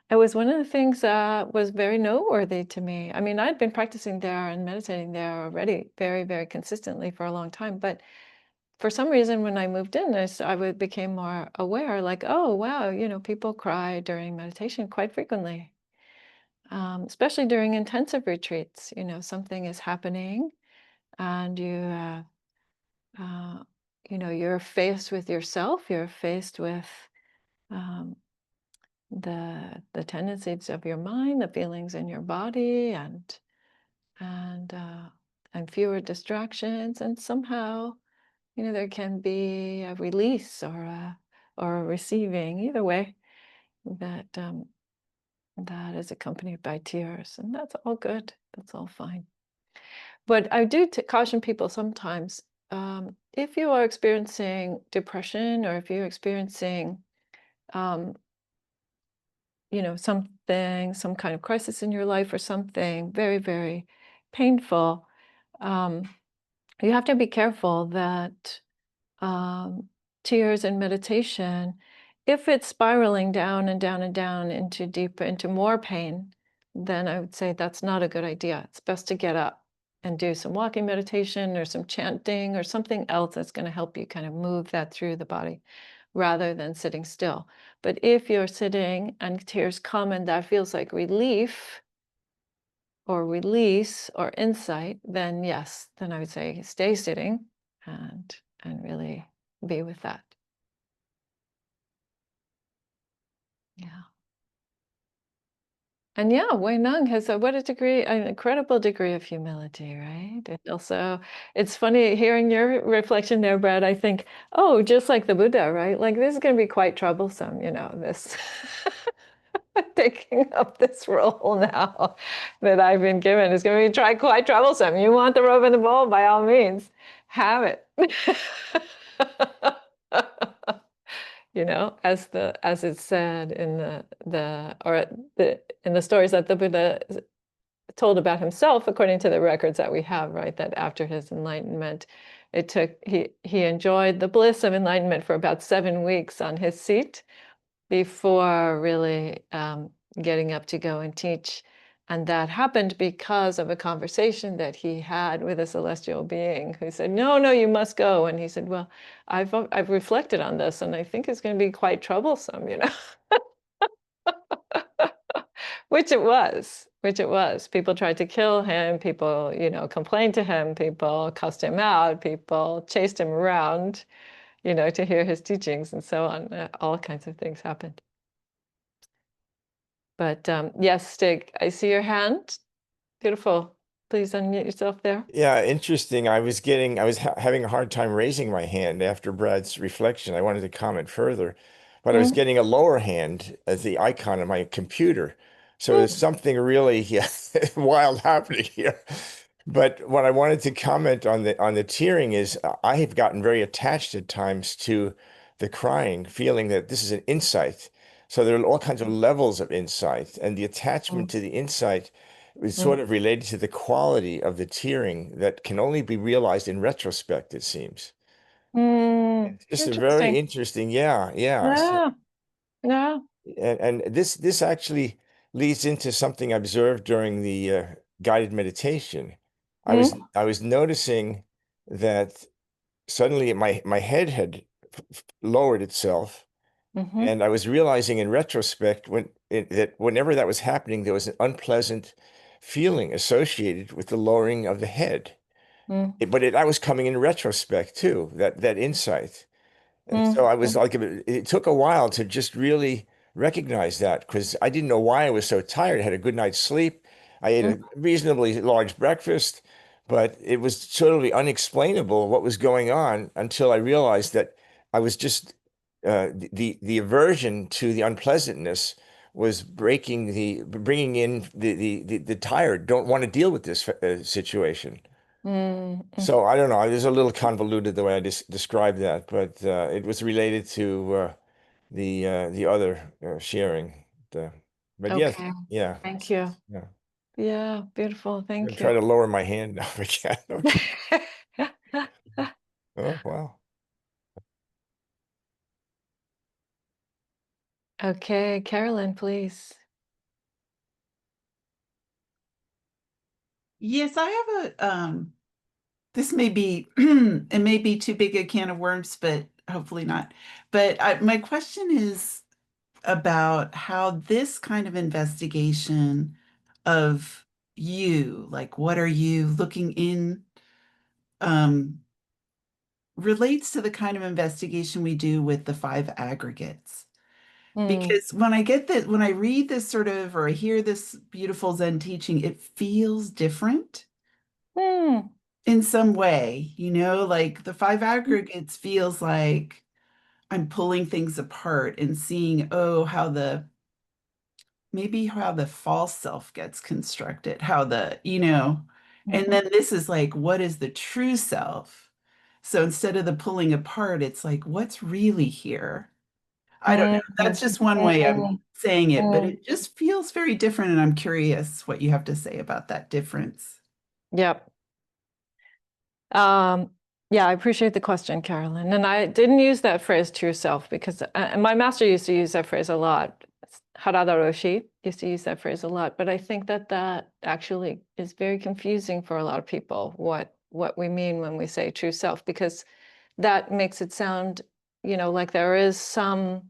it was one of the things that was very noteworthy to me. I mean, I'd been practicing there and meditating there already very, very consistently for a long time. But for some reason, when I moved in, became more aware, like, oh, wow, people cry during meditation quite frequently, especially during intensive retreats. Something is happening and uh, you're faced with yourself, you're faced with um, the tendencies of your mind, the feelings in your body, and uh, and fewer distractions, and somehow there can be a release or a receiving, either way, that that is accompanied by tears, and that's all good. That's all fine. But I do caution people sometimes, if you are experiencing depression or if you're experiencing um, something, some kind of crisis in your life or something very, very painful, um, you have to be careful that um, tears and meditation, if it's spiraling down and down and down into deeper, into more pain, then I would say that's not a good idea. It's best to get up and do some walking meditation or some chanting or something else that's going to help you kind of move that through the body rather than sitting still. But if you're sitting and tears come and that feels like relief or release or insight, then yes, then I would say stay sitting and really be with that. Yeah. And yeah, Huineng has what a degree, an incredible degree of humility, right? And also, it's funny hearing your reflection there, Brad. I think, oh, just like the Buddha, right? Like this is going to be quite troublesome, this taking up this role now that I've been given is going to be quite troublesome. You want the rope and the bowl, by all means, have it. As it's said in in the stories that the Buddha told about himself, according to the records that we have, right, that after his enlightenment, he enjoyed the bliss of enlightenment for about 7 weeks on his seat before really getting up to go and teach. And that happened because of a conversation that he had with a celestial being who said, no, no, you must go. And he said, well, I've reflected on this and I think it's going to be quite troublesome, which it was. People tried to kill him. People, complained to him. People cussed him out. People chased him around, to hear his teachings and so on. All kinds of things happened. But yes, Stig, I see your hand. Beautiful. Please unmute yourself there. Yeah, interesting. I was ha having a hard time raising my hand after Brad's reflection. I wanted to comment further, but I was Mm, getting a lower hand as the icon on my computer. So there's mm, something really wild happening here. But what I wanted to comment on the tearing is I have gotten very attached at times to the crying, feeling that this is an insight. So there are all kinds of levels of insight, and the attachment mm, to the insight is mm, sort of related to the quality of the tearing that can only be realized in retrospect, it seems. It's just a very Interesting. interesting, yeah, yeah. So, Yeah, yeah. and this actually leads into something I observed during the guided meditation. Mm, I was noticing that suddenly my head had lowered itself, mm-hmm, and I was realizing in retrospect that whenever that was happening, there was an unpleasant feeling associated with the lowering of the head. mm, That was coming in retrospect too, that insight. And so mm, I was mm, like, it took a while to just really recognize that because I didn't know why I was so tired. I had a good night's sleep. I ate mm, a reasonably large breakfast, but it was totally unexplainable what was going on until I realized that I was just the aversion to the unpleasantness was bringing in the tired, don't want to deal with this situation. So I don't know. It was a little convoluted the way I described that, but it was related to the other sharing. But yes, Okay. yeah, Thank you. yeah. Yeah, beautiful. I'm Thank try you. to lower my hand now again. Oh, wow. Okay, Carolyn, please. Yes, I have a this may be it may be too big a can of worms, but hopefully not. But my question is about how this kind of investigation of you, like what are you looking in, relates to the kind of investigation we do with the five aggregates. Because when when I read this sort of, or I hear this beautiful Zen teaching, it feels different in some way, like the five aggregates feels like I'm pulling things apart and seeing, oh, maybe how the false self gets constructed, and then this is like, what is the true self? So instead of the pulling apart, it's like, what's really here? I don't know. That's just one way I'm saying it, but it just feels very different. And I'm curious what you have to say about that difference. Yep. Yeah, I appreciate the question, Carolyn. And I didn't use that phrase true self because my master used to use that phrase a lot. Harada Roshi used to use that phrase a lot. But I think that actually is very confusing for a lot of people, what we mean when we say true self, because that makes it sound, like there is some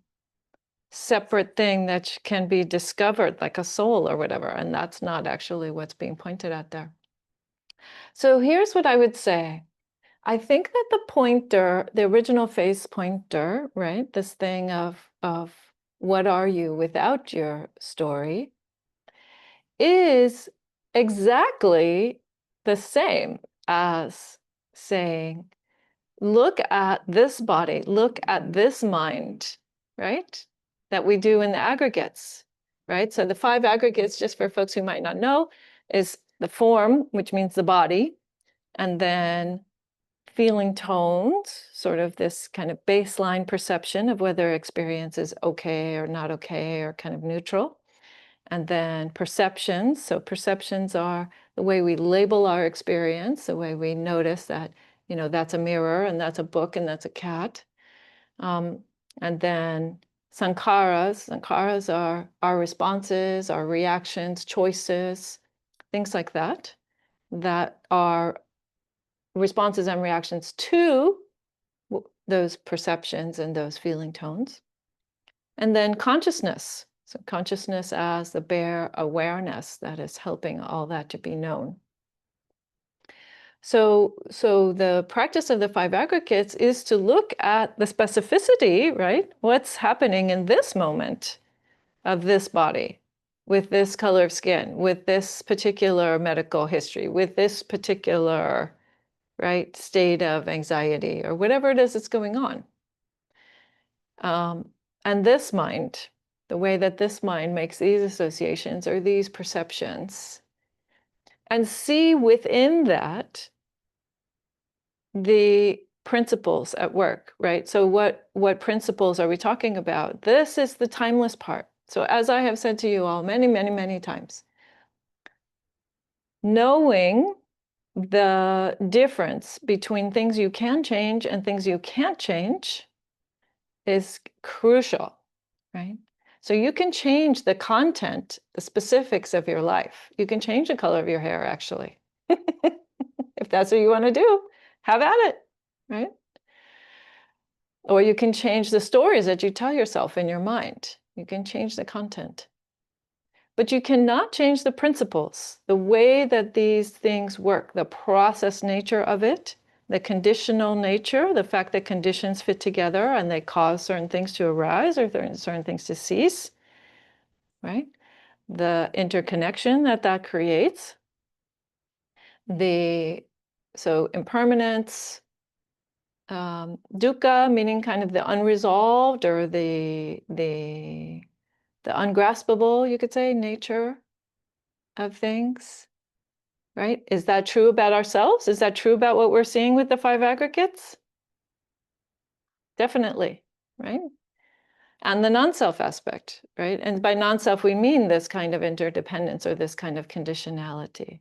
separate thing that can be discovered, like a soul or whatever. And that's not actually what's being pointed at there. So here's what I would say. I think that the pointer, the original face pointer, right? This thing of what are you without your story is exactly the same as saying, look at this body, look at this mind, right? That we do in the aggregates, right? So the five aggregates, just for folks who might not know, is the form, which means the body, and then feeling tones, sort of this kind of baseline perception of whether experience is okay or not okay or kind of neutral. And then perceptions. So perceptions are the way we label our experience, the way we notice that, that's a mirror and that's a book and that's a cat. And then sankharas. Sankharas are our responses, our reactions, choices, things like that, that are responses and reactions to those perceptions and those feeling tones. And then consciousness. So consciousness as the bare awareness that is helping all that to be known. So the practice of the five aggregates is to look at the specificity, right? What's happening in this moment of this body, with this color of skin, with this particular medical history, with this particular, right, state of anxiety, or whatever it is that's going on. And this mind, the way that this mind makes these associations or these perceptions, and see within that the principles at work, right? So what principles are we talking about? This is the timeless part. So as I have said to you all many, many, many times, knowing the difference between things you can change and things you can't change is crucial, right? So you can change the content, the specifics of your life. You can change the color of your hair, actually. If that's what you want to do, have at it, right? Or you can change the stories that you tell yourself in your mind. You can change the content. But you cannot change the principles, the way that these things work, the process nature of it, the conditional nature, the fact that conditions fit together and they cause certain things to arise or certain things to cease, right? The interconnection that creates, so impermanence, dukkha, meaning kind of the unresolved or the ungraspable, you could say, nature of things, right? Is that true about ourselves? Is that true about what we're seeing with the five aggregates? Definitely, right? And the non-self aspect, right? And by non-self, we mean this kind of interdependence or this kind of conditionality.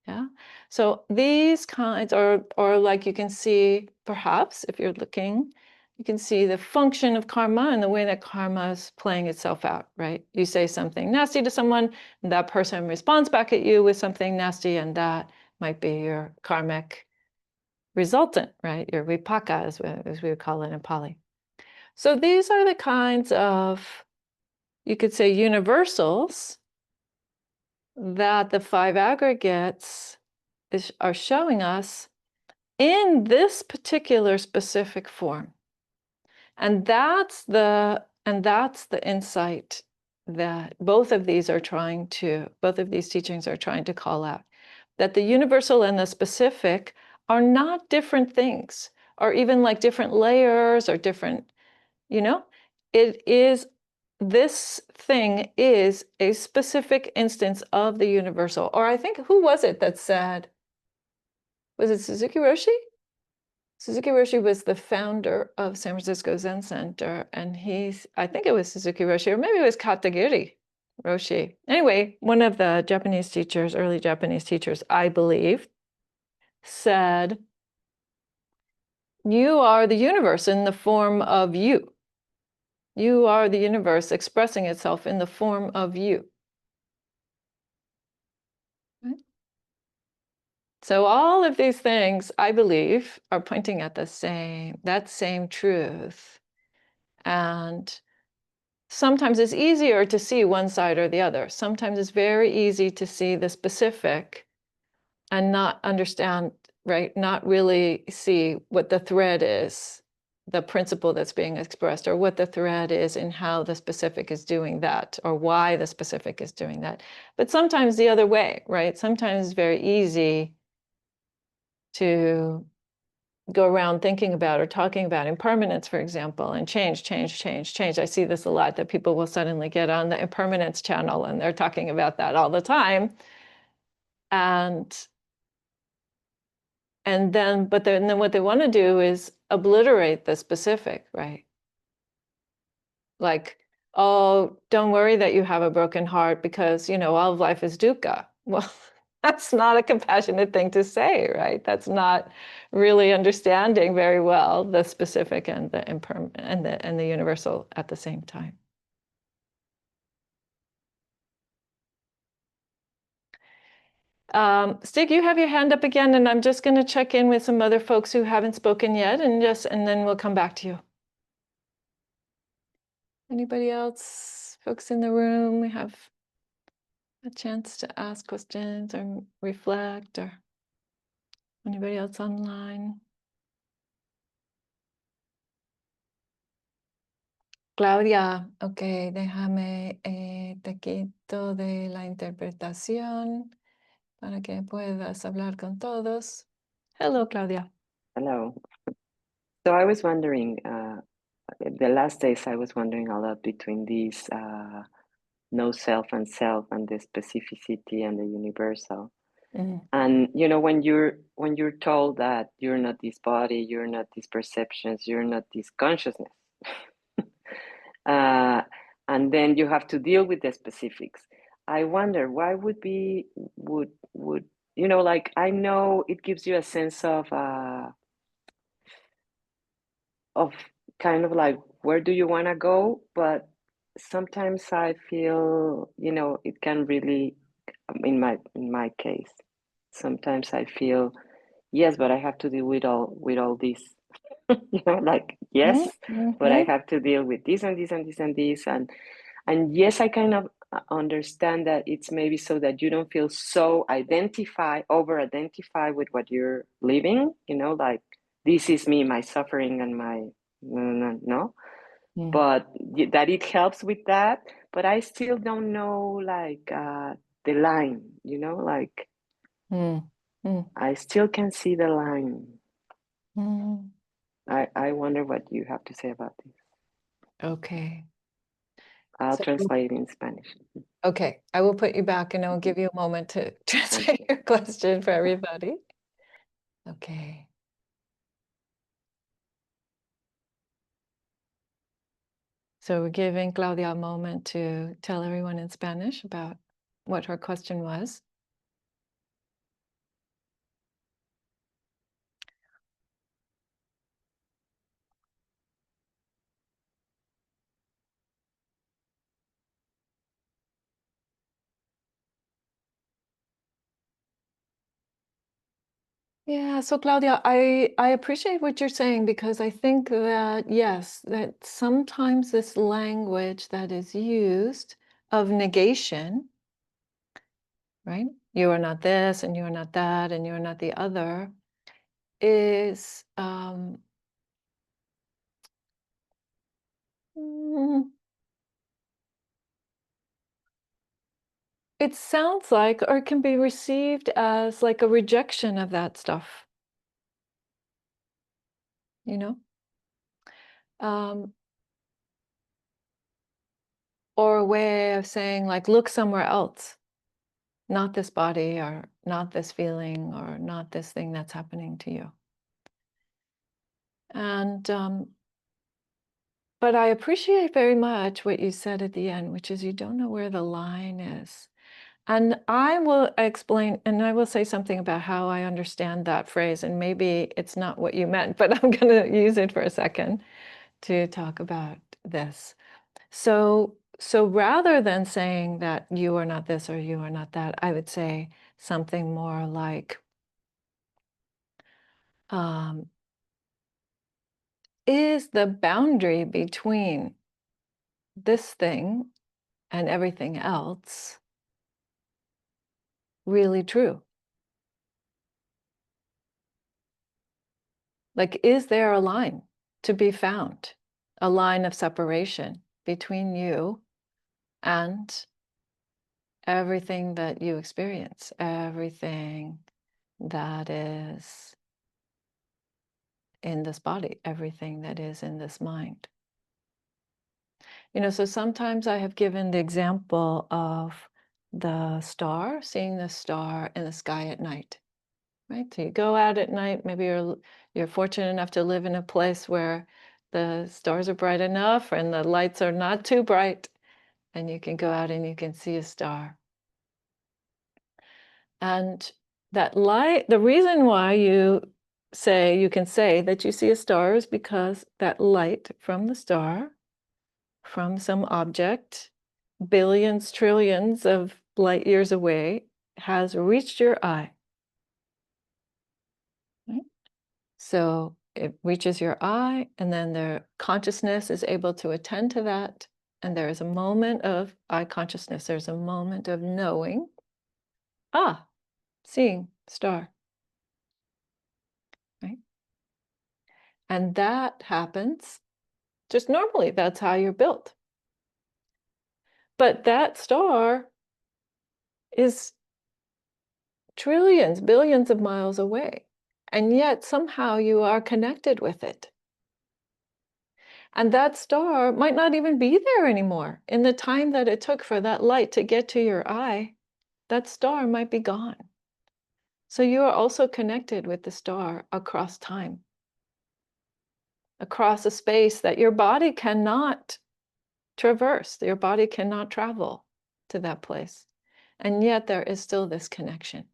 Yeah. So these kinds, or like you can see, perhaps if you're looking, you can see the function of karma and the way that karma is playing itself out, right? You say something nasty to someone, and that person responds back at you with something nasty, and that might be your karmic resultant, right? Your vipaka, as we would call it in Pali. So these are the kinds of, you could say, universals that the five aggregates are showing us in this particular specific form. And that's the insight that both of these teachings are trying to call out, that the universal and the specific are not different things, or even like different layers or different, this thing is a specific instance of the universal. Or I think, who was it that said, was it Suzuki Roshi? Suzuki Roshi was the founder of San Francisco Zen Center, and I think it was Suzuki Roshi, or maybe it was Katagiri Roshi. Anyway, one of the Japanese teachers, early Japanese teachers, I believe, said, you are the universe in the form of you. You are the universe expressing itself in the form of you. Right? So all of these things, I believe, are pointing at that same truth. And sometimes it's easier to see one side or the other. Sometimes it's very easy to see the specific and not understand, right? Not really see what the thread is, the principle that's being expressed, or what the thread is in how the specific is doing that, or why the specific is doing that. But sometimes the other way, right? Sometimes it's very easy to go around thinking about or talking about impermanence, for example, and change. I see this a lot, that people will suddenly get on the impermanence channel and they're talking about that all the time. But then what they want to do is obliterate the specific, right? Like, oh, don't worry that you have a broken heart because, all of life is dukkha. Well, that's not a compassionate thing to say, right? That's not really understanding very well the specific and the impermanent and the universal at the same time. Stig, you have your hand up again, and I'm just going to check in with some other folks who haven't spoken yet, and then we'll come back to you. Anybody else? Folks in the room, we have a chance to ask questions or reflect, or anybody else online? Claudia, ok, déjame, te quito de la interpretación para que puedas hablar con todos. Hello, Claudia. Hello. So I was wondering, the last days I was wondering a lot between these no self and self, and the specificity and the universal. And when you're told that you're not this body, you're not these perceptions, you're not this consciousness, and then you have to deal with the specifics. I wonder why would like, I know it gives you a sense of kind of like, where do you want to go? But sometimes I feel, it can really, in my case, sometimes I feel, yes, but I have to deal with all this, like, yes, but I have to deal with this and this and this and this, and yes, I kind of understand that it's maybe so that you don't feel so over identify with what you're living, like, this is me, my suffering and my no. But that it helps with that, but I still don't know, like, the line, like, I still can see the line. I wonder what you have to say about this. Okay. I'll So, translate in Spanish. okay, I will put you back and I'll give you a moment to translate your question for everybody. Okay. So we're giving Claudia a moment to tell everyone in Spanish about what her question was. Yeah, so Claudia, I appreciate what you're saying, because I think that, yes, that sometimes this language that is used of negation, right? You are not this, and you are not that, and you are not the other, is it sounds like, or it can be received as like a rejection of that stuff, you know? Or a way of saying, like, look somewhere else, not this body, or not this feeling, or not this thing that's happening to you. And but I appreciate very much what you said at the end, which is you don't know where the line is. And I will explain, and I will say something about how I understand that phrase, and maybe it's not what you meant, but I'm going to use it for a second to talk about this. So rather than saying that you are not this or you are not that, I would say something more like, is the boundary between this thing and everything else really true? Like, is there a line to be found, a line of separation between you and everything that you experience, everything that is in this body, everything that is in this mind? You know, so sometimes I have given the example of the star, seeing the star in the sky at night, right? So you go out at night, maybe you're fortunate enough to live in a place where the stars are bright enough and the lights are not too bright, and you can go out and you can see a star. And that light, the reason why you can say that you see a star is because that light from the star, from some object, billions, trillions of light years away, has reached your eye. Right? So it reaches your eye, and then the consciousness is able to attend to that. And there is a moment of eye consciousness. There's a moment of knowing, seeing star. Right? And that happens just normally. That's how you're built. But that star is trillions, billions of miles away. And yet somehow you are connected with it. And that star might not even be there anymore. In the time that it took for that light to get to your eye, that star might be gone. So you are also connected with the star across time, across a space that your body cannot traverse. Your body cannot travel to that place. And yet there is still this connection,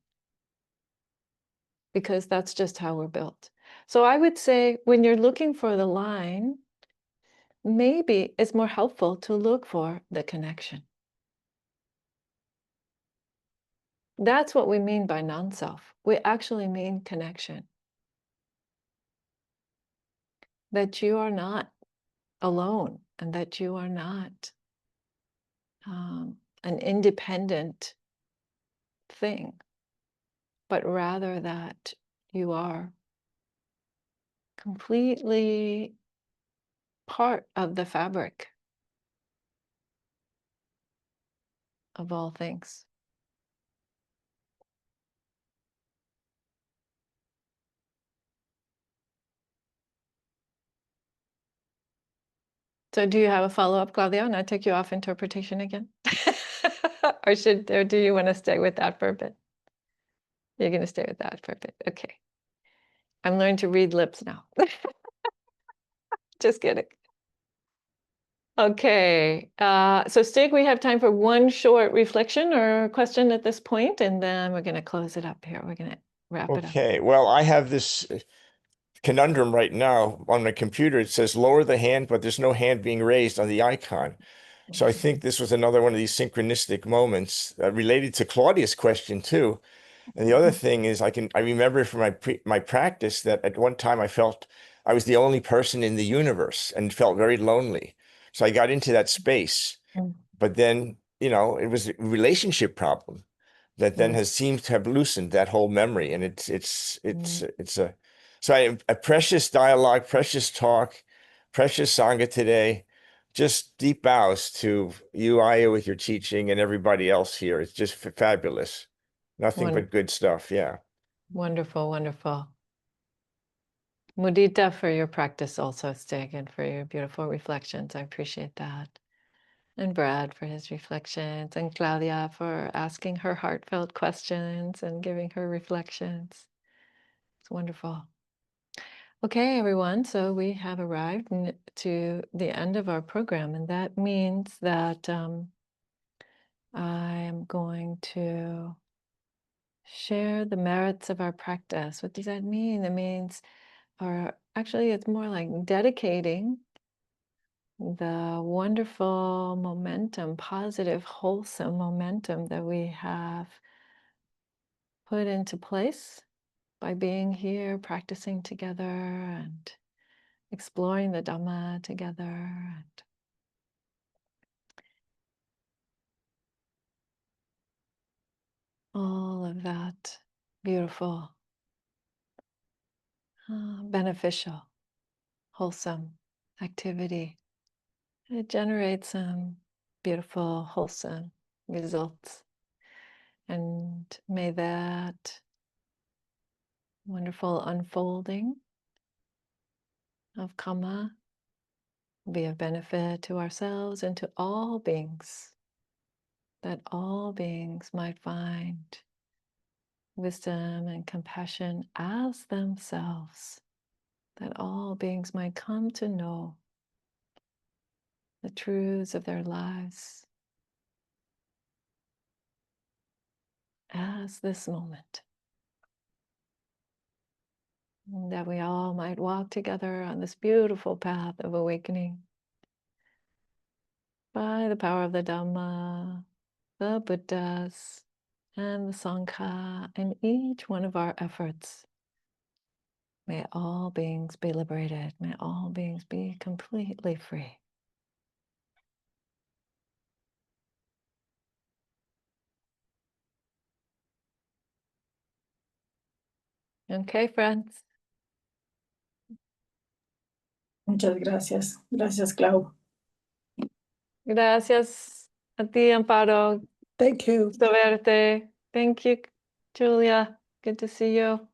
because that's just how we're built. So I would say, when you're looking for the line, maybe it's more helpful to look for the connection. That's what we mean by non-self. We actually mean connection. That you are not alone, and that you are not an independent thing, but rather that you are completely part of the fabric of all things. So do you have a follow-up, Claudia, and I take you off interpretation again? Or do you want to stay with that for a bit? You're going to stay with that for a bit. Okay. I'm learning to read lips now. Just kidding. Okay. So Stig, we have time for one short reflection or question at this point, and then we're going to close it up here. We're going to wrap it up. Okay, well, I have this conundrum right now on my computer. It says lower the hand, but there's no hand being raised on the icon. So I think this was another one of these synchronistic moments related to Claudia's question too. And the other thing is, I remember from my practice that at one time I felt I was the only person in the universe and felt very lonely. So I got into that space, but then, you know, it was a relationship problem that then has seemed to have loosened that whole memory. And it's a precious dialogue, precious talk, precious Sangha today. Just deep bows to you, Aya, with your teaching, and everybody else here. It's just fabulous. Nothing but good stuff. Yeah. Wonderful, wonderful. Mudita for your practice also, Stig, and for your beautiful reflections. I appreciate that. And Brad for his reflections, and Claudia for asking her heartfelt questions and giving her reflections. It's wonderful. Okay, everyone, so we have arrived to the end of our program, and that means that I am going to share the merits of our practice. What does that mean? It means, or actually, it's more like dedicating the wonderful momentum, positive, wholesome momentum that we have put into place by being here, practicing together, and exploring the Dhamma together. And all of that beautiful, beneficial, wholesome activity. It generates some beautiful, wholesome results. And may that wonderful unfolding of Kamma be of benefit to ourselves and to all beings, that all beings might find wisdom and compassion as themselves, that all beings might come to know the truths of their lives as this moment. And that we all might walk together on this beautiful path of awakening by the power of the Dhamma, the Buddhas, and the Sangha, and each one of our efforts. May all beings be liberated. May all beings be completely free. Okay, friends. Muchas gracias. Gracias, Clau. Gracias a ti, Amparo. Thank you. Gusto verte. Thank you, Julia. Good to see you.